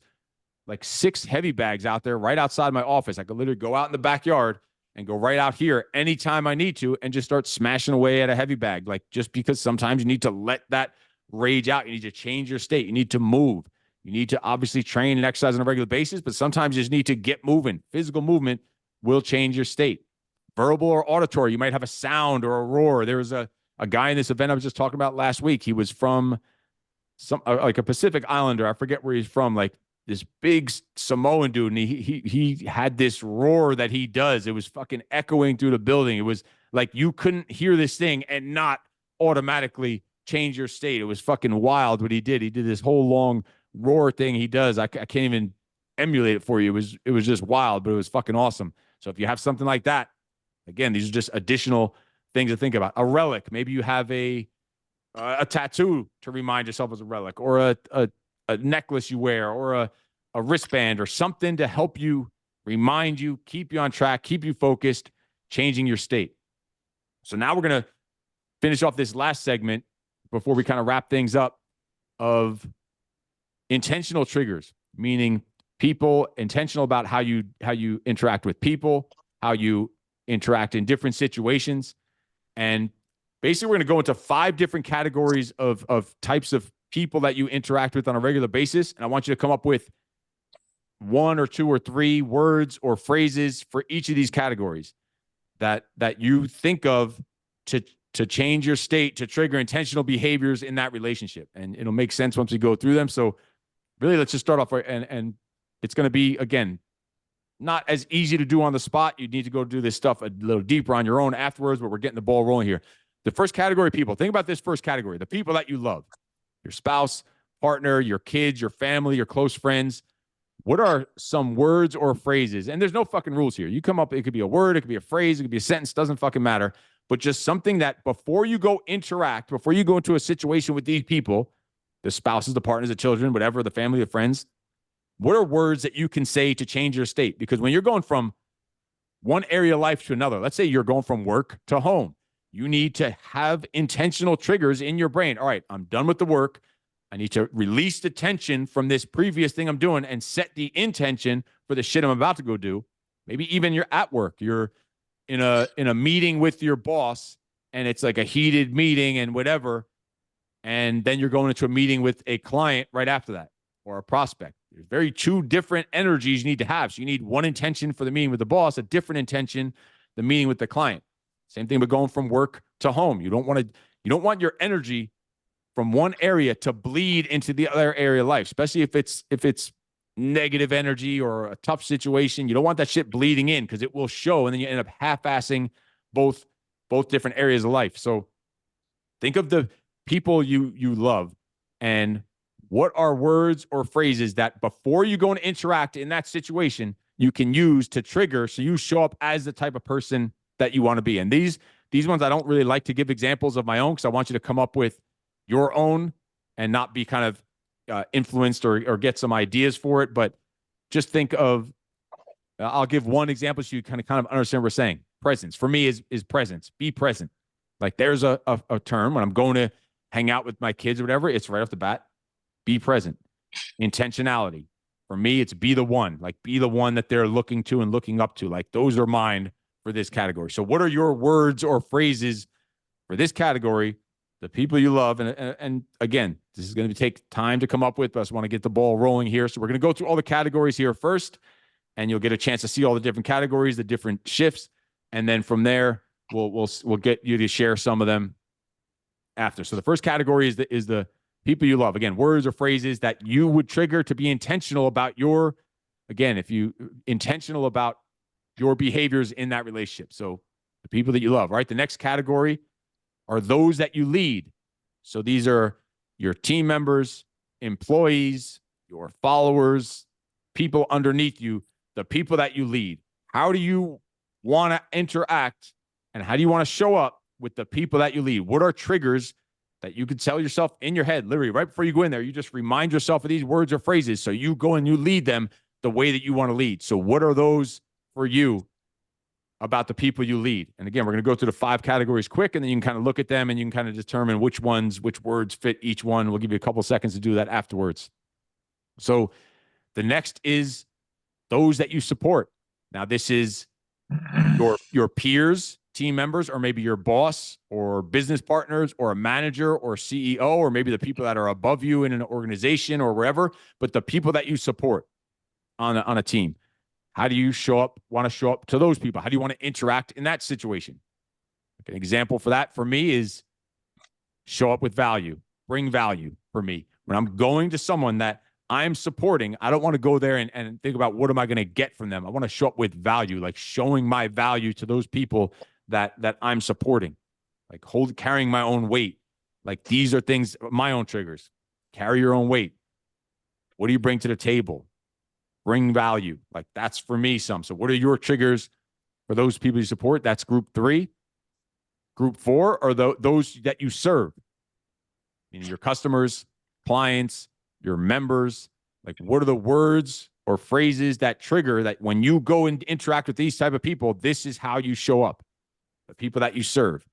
[SPEAKER 1] like 6 heavy bags out there right outside my office. I could literally go out in the backyard and go right out here anytime I need to and just start smashing away at a heavy bag. Like, just because sometimes you need to let that rage out. You need to change your state. You need to move. You need to obviously train and exercise on a regular basis, but sometimes you just need to get moving. Physical movement will change your state. Verbal or auditory, you might have a sound or a roar. There was a guy in this event I was just talking about last week. He was from like a Pacific Islander. I forget where he's from, like this big Samoan dude. And he had this roar that he does. It was fucking echoing through the building. It was like you couldn't hear this thing and not automatically change your state. It was fucking wild what he did. He did this whole long roar thing he does. I can't even emulate it for you. It was just wild, but it was fucking awesome. So if you have something like that, again, these are just additional things to think about. A relic. Maybe you have a tattoo to remind yourself as a relic, or a necklace you wear, or a wristband, or something to help you, remind you, keep you on track, keep you focused, changing your state. So now we're going to finish off this last segment before we kind of wrap things up of intentional triggers, meaning people, intentional about how you interact with people, how you interact in different situations. And basically we're going to go into 5 different categories of types of people that you interact with on a regular basis. And I want you to come up with 1 or 2 or 3 words or phrases for each of these categories that you think of to change your state, to trigger intentional behaviors in that relationship. And it'll make sense once we go through them. So really, let's just start off, and it's going to be, again, not as easy to do on the spot. You need to go do this stuff a little deeper on your own afterwards, but we're getting the ball rolling here. The first category of people, think about this first category, the people that you love, your spouse, partner, your kids, your family, your close friends. What are some words or phrases? And there's no fucking rules here. You come up, it could be a word, it could be a phrase, it could be a sentence, doesn't fucking matter. But just something that before you go interact, before you go into a situation with these people, the spouses, the partners, the children, whatever, the family, the friends, what are words that you can say to change your state? Because when you're going from one area of life to another, let's say you're going from work to home, you need to have intentional triggers in your brain. All right, I'm done with the work. I need to release the tension from this previous thing I'm doing and set the intention for the shit I'm about to go do. Maybe even you're at work, you're in a meeting with your boss, and it's like a heated meeting and whatever. And then you're going into a meeting with a client right after that, or a prospect. There's very 2 different energies you need to have. So you need one intention for the meeting with the boss, a different intention, the meeting with the client. Same thing with going from work to home. You don't want your energy from one area to bleed into the other area of life, especially if it's negative energy or a tough situation. You don't want that shit bleeding in, because it will show, and then you end up half-assing both different areas of life. So think of the people you love, and what are words or phrases that before you go and interact in that situation, you can use to trigger so you show up as the type of person that you want to be. And these ones, I don't really like to give examples of my own, because I want you to come up with your own and not be kind of influenced or get some ideas for it. But just think of, I'll give one example so you kind of understand what we're saying. Presence for me is presence. Be present. Like there's a term when I'm going to hang out with my kids or whatever, it's right off the bat. Be present. Intentionality. For me, it's be the one. Like be the one that they're looking to and looking up to. Like those are mine for this category. So what are your words or phrases for this category? The people you love. And again, this is going to take time to come up with, but I just want to get the ball rolling here. So we're going to go through all the categories here first, and you'll get a chance to see all the different categories, the different shifts. And then from there, we'll get you to share some of them after. So the first category is the people you love. Again, words or phrases that you would trigger to be intentional about intentional about your behaviors in that relationship. So the people that you love, right? The next category are those that you lead. So these are your team members, employees, your followers, people underneath you, the people that you lead. How do you want to interact, and how do you want to show up with the people that you lead? What are triggers that you could tell yourself in your head, literally right before you go in there? You just remind yourself of these words or phrases. So you go and you lead them the way that you want to lead. So what are those for you about the people you lead? And again, we're going to go through the 5 categories quick, and then you can kind of look at them and you can kind of determine which words fit each one. We'll give you a couple seconds to do that afterwards. So the next is those that you support. Now, this is your peers, team members, or maybe your boss or business partners or a manager or CEO, or maybe the people that are above you in an organization or wherever, but the people that you support on a team. How do you want to show up to those people? How do you want to interact in that situation? An example for that for me is show up with value, bring value for me. When I'm going to someone that I'm supporting, I don't want to go there and think about what am I going to get from them. I want to show up with value, like showing my value to those people that I'm supporting, like carrying my own weight. Like these are things, my own triggers. Carry your own weight. What do you bring to the table? Bring value. Like that's for me some. So what are your triggers for those people you support? That's group 3. Group 4 are those that you serve, meaning your customers, clients, your members. Like what are the words or phrases that trigger that when you go and interact with these type of people, this is how you show up, the people that you serve.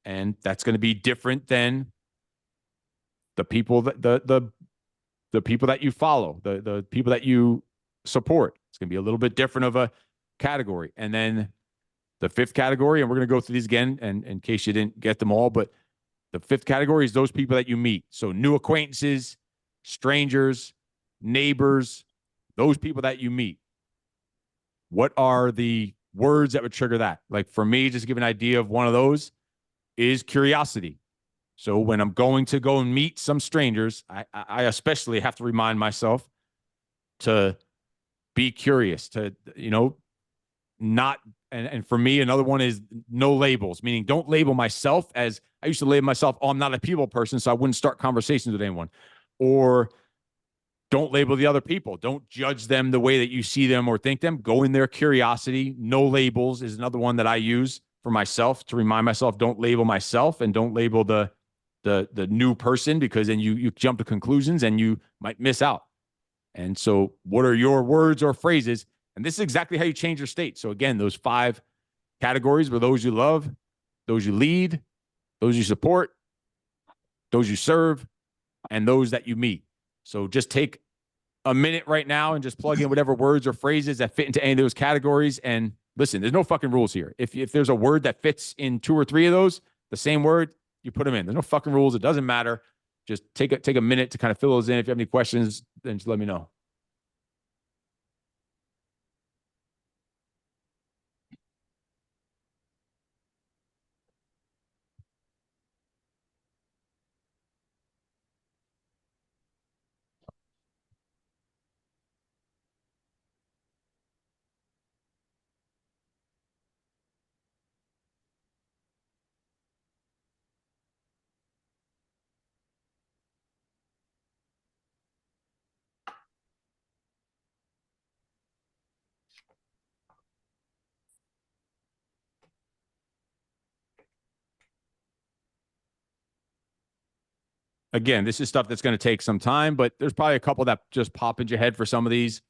[SPEAKER 1] And that's going to be different than the people that the people that you follow, the people that you support. It's going to be a little bit different of a category. And then the fifth category, and we're going to go through these again, and in case you didn't get them all, but the fifth category is those people that you meet. So new acquaintances, strangers, neighbors, those people that you meet. What are the words that would trigger that? Like for me, just to give an idea of one of those is curiosity. So when I'm going to go and meet some strangers, I especially have to remind myself to be curious, to, you know, not, and for me, another one is no labels, meaning don't label myself as, I used to label myself, oh, I'm not a people person, so I wouldn't start conversations with anyone. Or don't label the other people. Don't judge them the way that you see them or think them. Go in there, curiosity. No labels is another one that I use for myself to remind myself, don't label myself and don't label the new person, because then you jump to conclusions and you might miss out. And so what are your words or phrases? And this is exactly how you change your state. So again, those 5 categories were those you love, those you lead, those you support, those you serve, and those that you meet. So just take a minute right now and just plug in whatever words or phrases that fit into any of those categories. And listen, there's no fucking rules here. If there's a word that fits in 2 or 3 of those, the same word, you put them in. There's no fucking rules. It doesn't matter. Just take a minute to kind of fill those in. If you have any questions, then just let me know. Again, this is stuff that's going to take some time, but there's probably a couple that just pop into your head for some of these.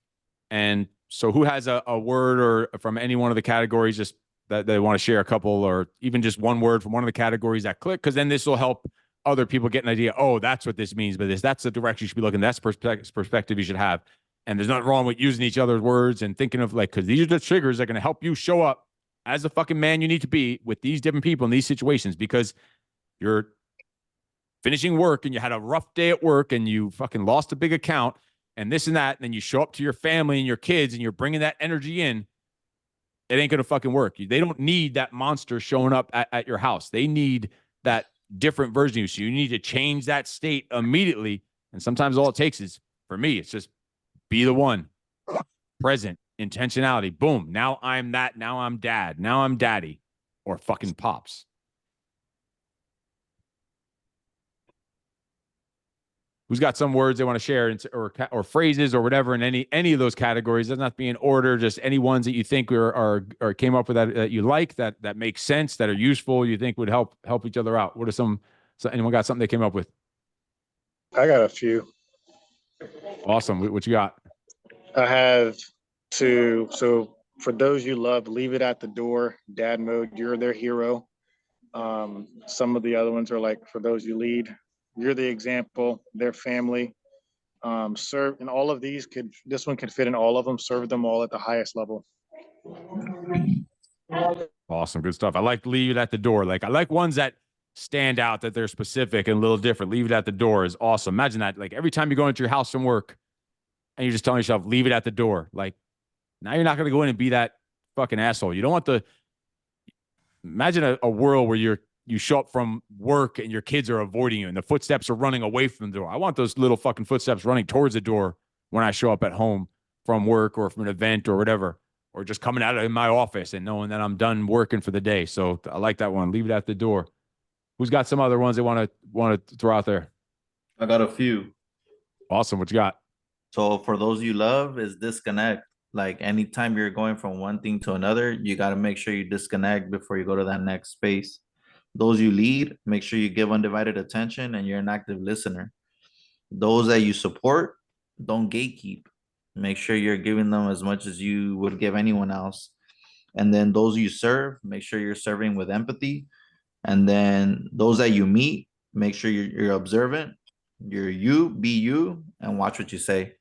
[SPEAKER 1] And so who has a word or from any one of the categories just that they want to share a couple, or even just one word from one of the categories that click? Because then this will help other people get an idea. Oh, that's what this means by this. That's the direction you should be looking. That's perspective you should have. And there's nothing wrong with using each other's words and thinking of, like, because these are the triggers that are going to help you show up as the fucking man you need to be with these different people in these situations, because you're finishing work and you had a rough day at work and you fucking lost a big account and this and that. And then you show up to your family and your kids and you're bringing that energy in. It ain't going to fucking work. They don't need that monster showing up at your house. They need that different version of you. So you need to change that state immediately. And sometimes all it takes is, for me, it's just be the one. Present, intentionality. Boom. Now I'm that. Now I'm dad. Now I'm daddy, or fucking pops. Who's got some words they want to share, or phrases or whatever in any of those categories? It doesn't have to be in order, just any ones that you think are came up with that you like, that make sense, that are useful, you think would help each other out. What are so anyone got something they came up with?
[SPEAKER 14] I got a few.
[SPEAKER 1] Awesome. What you got?
[SPEAKER 14] I have two. So for those you love, leave it at the door. Dad mode, you're their hero. Some of the other ones are like, for those you lead, you're the example, their family. Serve, and all of these this one could fit in all of them. Serve them all at the highest level.
[SPEAKER 1] Awesome. Good stuff. I like leave it at the door. Like, I like ones that stand out, that they're specific and a little different. Leave it at the door is awesome. Imagine that. Like, every time you go into your house from work and you're just telling yourself, leave it at the door. Like, now you're not going to go in and be that fucking asshole. You don't want imagine a world where you show up from work and your kids are avoiding you and the footsteps are running away from the door. I want those little fucking footsteps running towards the door when I show up at home from work or from an event or whatever, or just coming out of my office and knowing that I'm done working for the day. So I like that one. Leave it at the door. Who's got some other ones they want to throw out there?
[SPEAKER 9] I got a few.
[SPEAKER 1] Awesome. What you got?
[SPEAKER 9] So for those you love is disconnect. Like, anytime you're going from one thing to another, you got to make sure you disconnect before you go to that next space. Those you lead, make sure you give undivided attention and you're an active listener. Those that you support, don't gatekeep. Make sure you're giving them as much as you would give anyone else. And then those you serve, make sure you're serving with empathy. And then those that you meet, make sure you're observant. Be you, and watch what you say.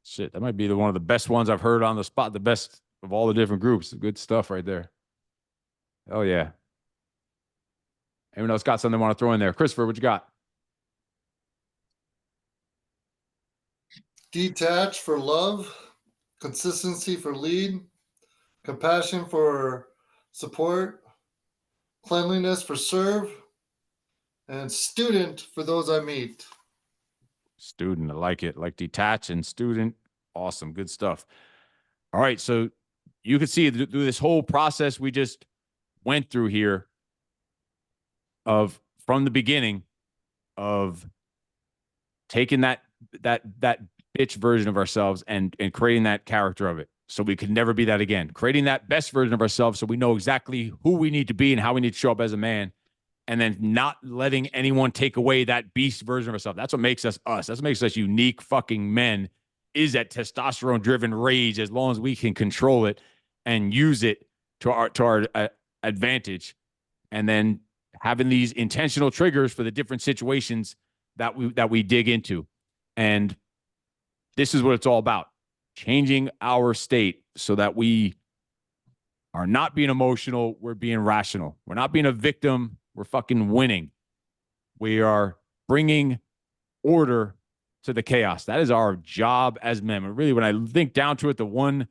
[SPEAKER 1] Shit, that might be one of the best ones I've heard on the spot. The best of all the different groups. Good stuff right there. Oh yeah. Anyone else got something they want to throw in there? Christopher, what you got?
[SPEAKER 3] Detach for love, consistency for lead, compassion for support, cleanliness for serve, and student for those I meet.
[SPEAKER 1] Student, I like it. Like detach and student. Awesome. Good stuff. All right. So you can see through this whole process we just went through here of from the beginning of taking that bitch version of ourselves and creating that character of it. So we could never be that again. Creating that best version of ourselves so we know exactly who we need to be and how we need to show up as a man. And then not letting anyone take away that beast version of ourselves. That's what makes us us. That's what makes us unique fucking men, is that testosterone-driven rage, as long as we can control it and use it to our advantage. And then having these intentional triggers for the different situations that we dig into. And this is what it's all about. Changing our state so that we are not being emotional, we're being rational. We're not being a victim, we're fucking winning. We are bringing order to the chaos. That is our job as men. And really, when I think down to it, the one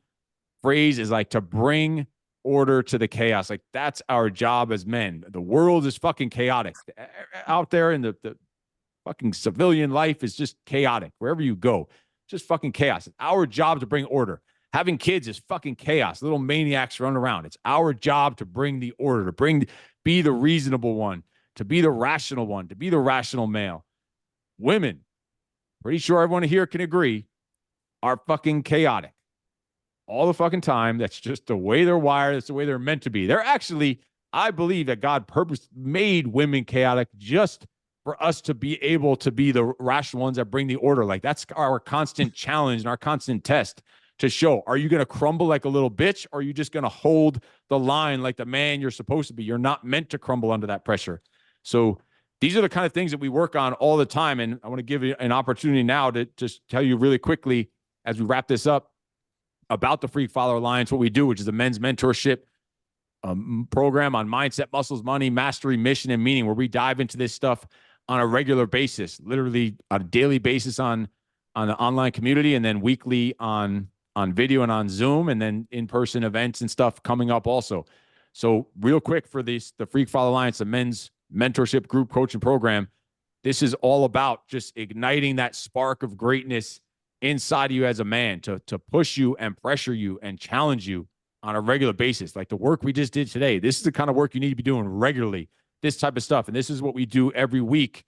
[SPEAKER 1] phrase is like to bring order to the chaos. Like that's our job as men. The world is fucking chaotic. Out there in the fucking civilian life is just chaotic. Wherever you go, just fucking chaos. It's our job to bring order. Having kids is fucking chaos. Little maniacs running around. It's our job to bring the order, to be the reasonable one, to be the rational one, to be the rational male. Women, pretty sure everyone here can agree, are fucking chaotic all the fucking time. That's just the way they're wired. That's the way they're meant to be. They're actually, I believe that God purposely made women chaotic just for us to be able to be the rational ones that bring the order. Like that's our constant challenge and our constant test to show, are you going to crumble like a little bitch? Or are you just going to hold the line like the man you're supposed to be? You're not meant to crumble under that pressure. So these are the kind of things that we work on all the time. And I want to give you an opportunity now to just tell you really quickly as we wrap this up about the Freak Father Alliance, what we do, which is a men's mentorship program on mindset, muscles, money, mastery, mission, and meaning, where we dive into this stuff on a regular basis, literally on a daily basis on the online community, and then weekly on video and on Zoom, and then in-person events and stuff coming up also. So real quick for the Freak Father Alliance, the men's mentorship group coaching program, this is all about just igniting that spark of greatness inside of you as a man to push you and pressure you and challenge you on a regular basis. Like the work we just did today, this is the kind of work you need to be doing regularly, this type of stuff. And this is what we do every week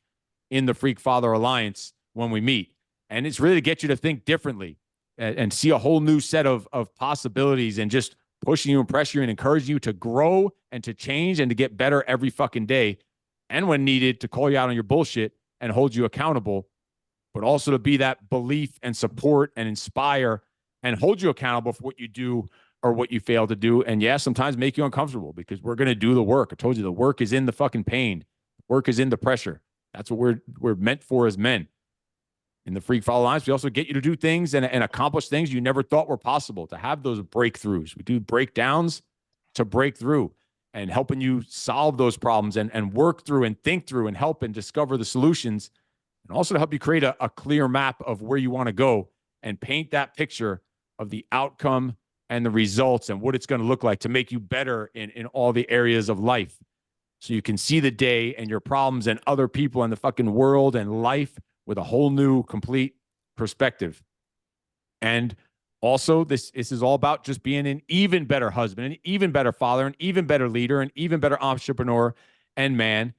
[SPEAKER 1] in the Freak Father Alliance when we meet. And it's really to get you to think differently and see a whole new set of possibilities, and just pushing you and pressuring you and encouraging you to grow and to change and to get better every fucking day. And when needed, to call you out on your bullshit and hold you accountable, but also to be that belief and support and inspire and hold you accountable for what you do or what you fail to do. And yeah, sometimes make you uncomfortable, because we're going to do the work. I told you the work is in the fucking pain. Work is in the pressure. That's what we're meant for as men. In the Freak Father Alliance, we also get you to do things and accomplish things you never thought were possible, to have those breakthroughs. We do breakdowns to break through, and helping you solve those problems and work through and think through and help and discover the solutions, and also to help you create a clear map of where you want to go and paint that picture of the outcome and the results and what it's going to look like to make you better in all the areas of life. So you can see the day and your problems and other people and the fucking world and life with a whole new, complete perspective. And also, this is all about just being an even better husband, an even better father, an even better leader, an even better entrepreneur and man.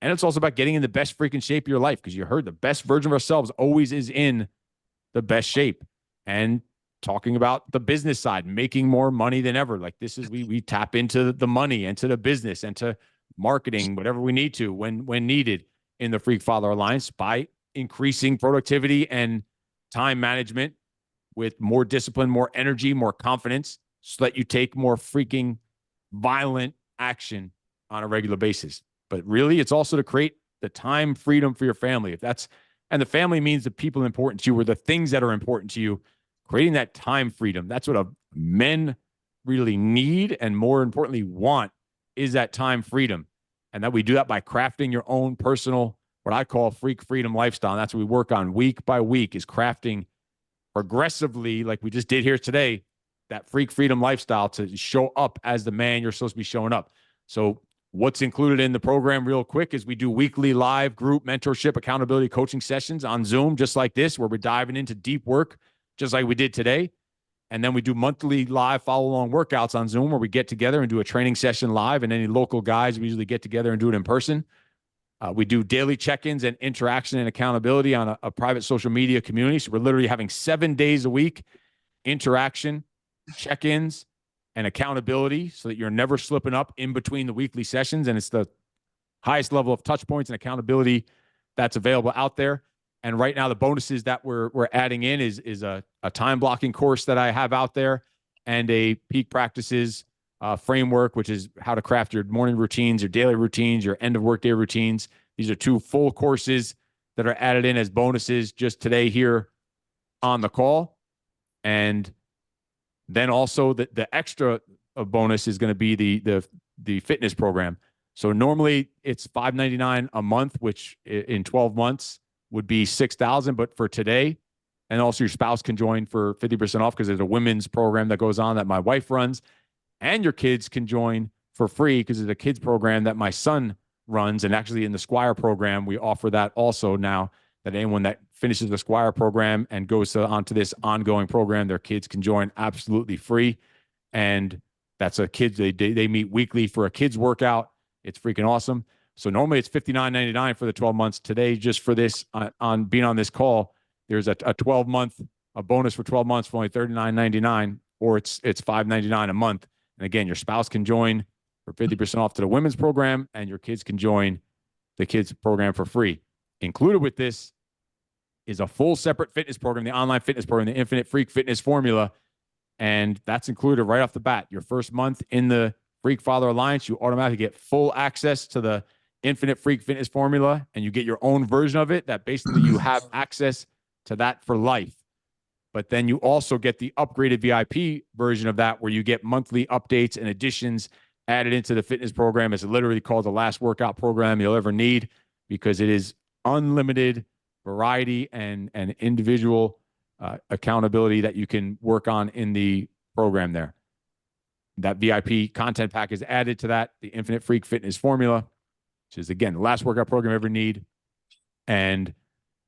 [SPEAKER 1] And it's also about getting in the best freaking shape of your life, because you heard the best version of ourselves always is in the best shape. And talking about the business side, making more money than ever. Like this is, we tap into the money and to the business and to marketing, whatever we need to when needed in the Freak Father Alliance, by increasing productivity and time management with more discipline, more energy, more confidence, so that you take more freaking violent action on a regular basis. But really, it's also to create the time freedom for your family. And the family means the people important to you, or the things that are important to you, creating that time freedom. That's what men really need, and more importantly want, is that time freedom. And that we do that by crafting your own personal, what I call freak freedom lifestyle. And that's what we work on week by week, is crafting progressively, like we just did here today, that freak freedom lifestyle to show up as the man you're supposed to be showing up. So what's included in the program real quick is we do weekly live group mentorship, accountability coaching sessions on Zoom, just like this, where we're diving into deep work, just like we did today. And then we do monthly live follow-along workouts on Zoom, where we get together and do a training session live, and any local guys, we usually get together and do it in person. We do daily check-ins and interaction and accountability on a private social media community. So we're literally having 7 days a week interaction, check-ins, and accountability, so that you're never slipping up in between the weekly sessions. And it's the highest level of touch points and accountability that's available out there. And right now, the bonuses that we're adding in is a time blocking course that I have out there, and a peak practices framework, which is how to craft your morning routines, your daily routines, your end of workday routines. These are 2 full courses that are added in as bonuses just today here on the call. And then also the extra bonus is going to be the fitness program. So normally it's $599 a month, which in 12 months would be $6,000. But for today, and also your spouse can join for 50% off, because there's a women's program that goes on that my wife runs, and your kids can join for free because there's a kids program that my son runs. And actually in the Squire program, we offer that also now, that anyone that finishes the Squire program and goes onto this ongoing program, their kids can join absolutely free. And that's a kids, they meet weekly for a kids workout. It's freaking awesome. So normally it's $59.99 for the 12 months. Today, just for this, on being on this call, there's a 12-month, a bonus for 12 months for only $39.99, or it's $5.99 a month. And again, your spouse can join for 50% off to the women's program, and your kids can join the kids program for free. Included with this is a full separate fitness program, the online fitness program, the Infinite Freak Fitness Formula. And that's included right off the bat. Your first month in the Freak Father Alliance, you automatically get full access to the Infinite Freak Fitness Formula, and you get your own version of it that basically you have access to that for life. But then you also get the upgraded VIP version of that, where you get monthly updates and additions added into the fitness program. It's literally called the last workout program you'll ever need, because it is unlimited variety and individual accountability that you can work on in the program there. That VIP content pack is added to that, the Infinite Freak Fitness Formula, which is, again, the last workout program you ever need. And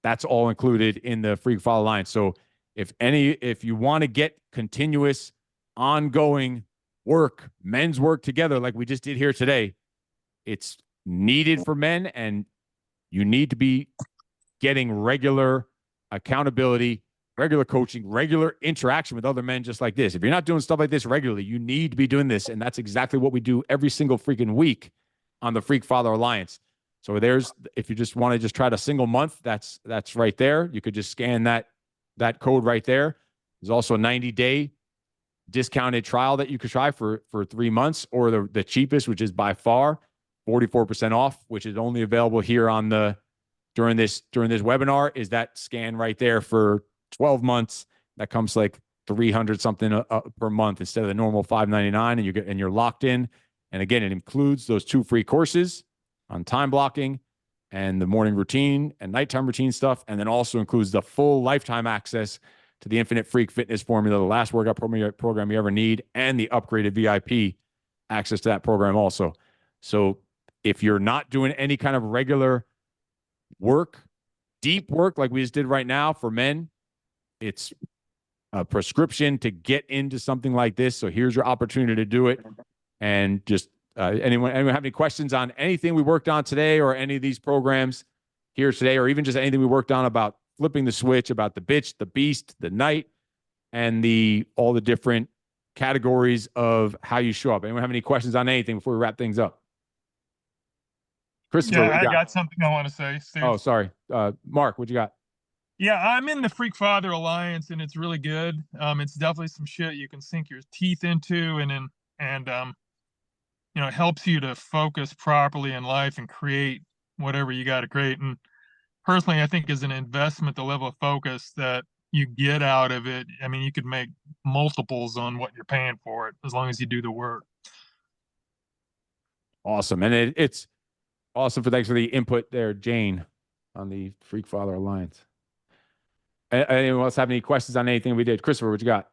[SPEAKER 1] that's all included in the Freak Father Alliance. So if you want to get continuous, ongoing work, men's work together, like we just did here today, it's needed for men, and you need to be getting regular accountability, regular coaching, regular interaction with other men just like this. If you're not doing stuff like this regularly, you need to be doing this. And that's exactly what we do every single freaking week on the Freak Father Alliance. So if you just want to just try a single month, that's right there. You could just scan that code right there. There's also a 90-day discounted trial that you could try for 3 months, or the cheapest, which is by far 44% off, which is only available here during this webinar, is that scan right there for 12 months. That comes like 300 something per month instead of the normal $599, and you're locked in. And again, it includes those 2 free courses on time blocking and the morning routine and nighttime routine stuff, and then also includes the full lifetime access to the Infinite Freak Fitness Formula, the last workout program you ever need, and the upgraded VIP access to that program also. So if you're not doing any kind of regular work, deep work like we just did right now for men, it's a prescription to get into something like this. So here's your opportunity to do it. And just anyone have any questions on anything we worked on today, or any of these programs here today, or even just anything we worked on about flipping the switch, about the bitch, the beast, the knight, and all the different categories of how you show up. Anyone have any questions on anything before we wrap things up? Christopher,
[SPEAKER 4] Yeah, I got something I want to say, Steve.
[SPEAKER 1] Oh, sorry. Mark, what you got?
[SPEAKER 4] Yeah, I'm in the Freak Father Alliance, and it's really good. It's definitely some shit you can sink your teeth into, and it helps you to focus properly in life and create whatever you got to create. And personally, I think as an investment, the level of focus that you get out of it, I mean, you could make multiples on what you're paying for it as long as you do the work.
[SPEAKER 1] Awesome. And it's awesome. Thanks for the input there, Jane, on the Freak Father Alliance. Anyone else have any questions on anything we did? Christopher, what you got?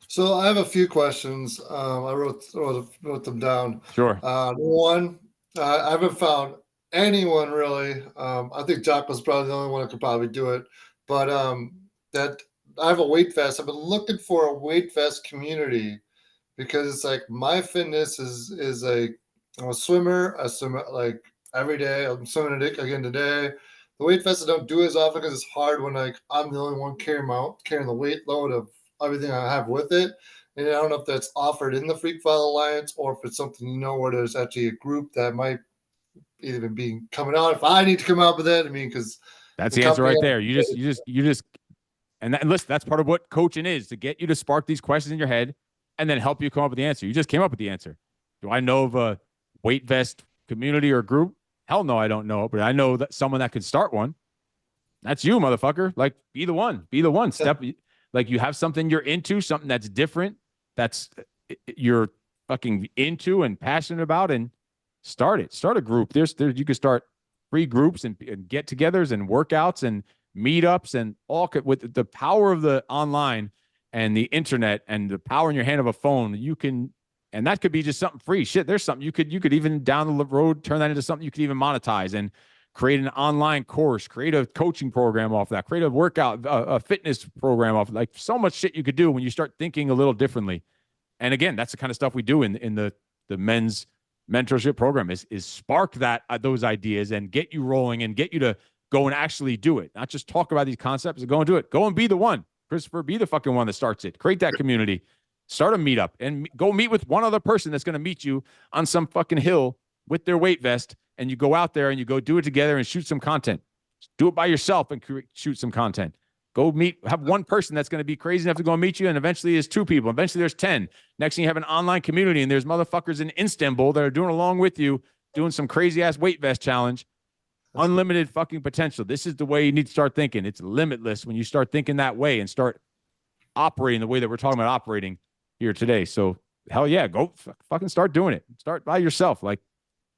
[SPEAKER 3] So I have a few questions. I wrote them down.
[SPEAKER 1] Sure.
[SPEAKER 3] One, I haven't found anyone really. I think Jocko's probably the only one who could probably do it. But that I have a weight vest. I've been looking for a weight vest community because it's like my fitness is like I'm a swimmer. I swim like every day. I'm swimming again today. The weight vest I don't do as often because it's hard when like I'm the only one carrying the weight load of everything I have with it. And I don't know if that's offered in the Freak Father Alliance or if it's something where there's actually a group that might even be coming out. If I need to come out with it, I mean, because
[SPEAKER 1] that's the answer right there. You just, and listen, that's part of what coaching is, to get you to spark these questions in your head and then help you come up with the answer. You just came up with the answer. Do I know of a weight vest community or group? Hell no, I don't know. But I know that someone that could start one. That's you, motherfucker. Like, be the one. Be the one. Like, you have something you're into, something that's different, that's you're fucking into and passionate about, and start it. Start a group. There's you can start free groups and get-togethers and workouts and meetups and all with the power of the online and the internet and the power in your hand of a phone. You can, and that could be just something free. Shit, there's something you could even down the road turn that into something you could even monetize and create an online course, create a coaching program off that, create a workout, a fitness program off. Like, so much shit you could do when you start thinking a little differently. And again, that's the kind of stuff we do in the men's mentorship program is spark those ideas and get you rolling and get you to go and actually do it. Not just talk about these concepts, but go and do it. Go and be the one. Christopher, be the fucking one that starts it. Create that community. Start a meetup and go meet with one other person that's going to meet you on some fucking hill with their weight vest. And you go out there and you go do it together and shoot some content. Do it by yourself and shoot some content. Go have one person that's going to be crazy enough to go and meet you. And eventually there's 2 people. Eventually there's 10. Next thing you have an online community and there's motherfuckers in Istanbul that are doing along with you, doing some crazy ass weight vest challenge. Unlimited fucking potential. This is the way you need to start thinking. It's limitless when you start thinking that way and start operating the way that we're talking about operating here today. So hell yeah, go fucking start doing it. Start by yourself. Like,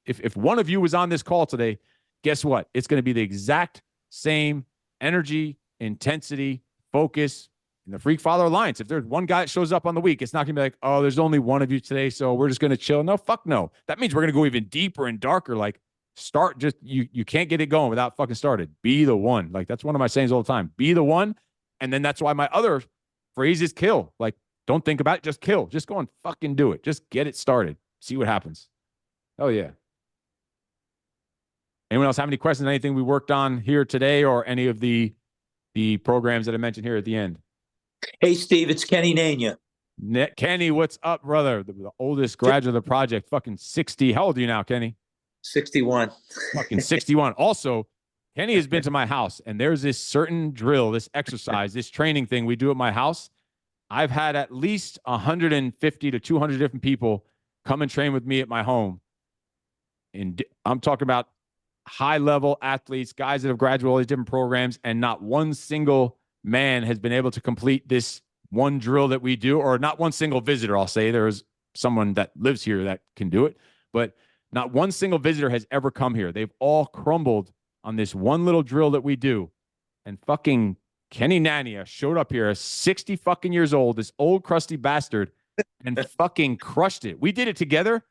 [SPEAKER 1] if one of you was on this call today, guess what? It's going to be the exact same energy, intensity, focus in the Freak Father Alliance. If there's one guy that shows up on the week, it's not going to be like, oh, there's only one of you today, so we're just going to chill. No, fuck no. That means we're going to go even deeper and darker. Like, start just, you can't get it going without fucking started. Be the one. Like, that's one of my sayings all the time. Be the one. And then that's why my other phrase is kill. Like, don't think about it, just kill. Just go and fucking do it. Just get it started. See what happens. Oh yeah. Anyone else have any questions on anything we worked on here today or any of the programs that I mentioned here at the end?
[SPEAKER 18] Hey, Steve, it's Kenny Nania.
[SPEAKER 1] Kenny, what's up, brother? The oldest graduate of the project, fucking 60. How old are you now, Kenny?
[SPEAKER 18] 61.
[SPEAKER 1] Fucking 61. Also, Kenny has been to my house, and there's this certain drill, this exercise, this training thing we do at my house. I've had at least 150 to 200 different people come and train with me at my home. And I'm talking about high-level athletes, guys that have graduated all these different programs, and not one single man has been able to complete this one drill that we do, or not one single visitor. I'll say there's someone that lives here that can do it, but not one single visitor has ever come here. They've all crumbled on this one little drill that we do. And fucking Kenny Nania showed up here, 60 fucking years old, this old crusty bastard, and fucking crushed it. We did it together.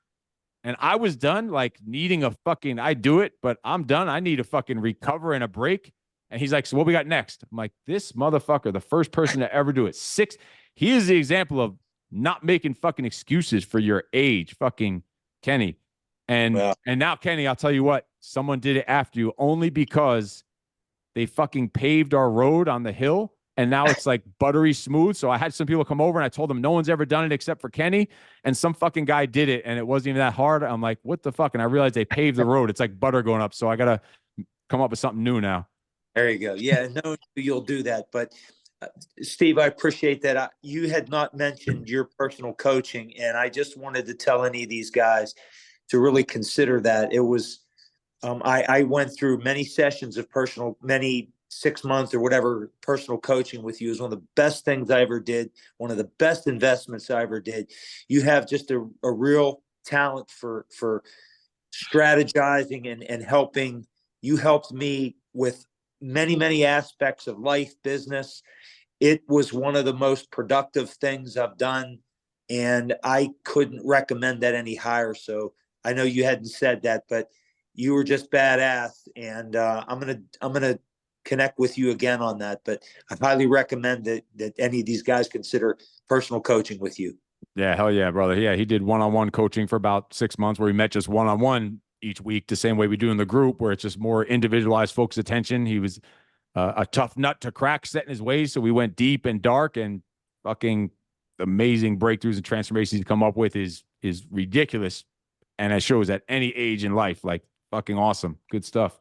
[SPEAKER 1] And I was done, like, needing a fucking, I do it, but I'm done. I need a fucking recover and a break. And he's like, so what we got next? I'm like, this motherfucker, the first person to ever do it. He is the example of not making fucking excuses for your age, fucking Kenny. And now, Kenny, I'll tell you what, someone did it after you only because they fucking paved our road on the hill. And now it's like buttery smooth. So I had some people come over and I told them no one's ever done it except for Kenny. And some fucking guy did it and it wasn't even that hard. I'm like, what the fuck? And I realized they paved the road. It's like butter going up. So I got to come up with something new now.
[SPEAKER 18] There you go. Yeah, no, you'll do that. But Steve, I appreciate that. You had not mentioned your personal coaching. And I just wanted to tell any of these guys to really consider that. It was, I went through many 6 months or whatever personal coaching with you is one of the best things I ever did, one of the best investments I ever did. You have just a real talent for strategizing and helping. You helped me with many aspects of life, business. It was one of the most productive things I've done, and I couldn't recommend that any higher. So I know you hadn't said that, but you were just badass, and I'm gonna connect with you again on that. But I highly recommend that any of these guys consider personal coaching with you.
[SPEAKER 1] Yeah, hell yeah, brother. Yeah, he did one-on-one coaching for about 6 months where we met just one-on-one each week, the same way we do in the group, where it's just more individualized focused attention. He was a tough nut to crack, set in his ways. So we went deep and dark, and fucking amazing breakthroughs and transformations he's come up with is ridiculous. And it shows at any age in life, like fucking awesome. Good stuff.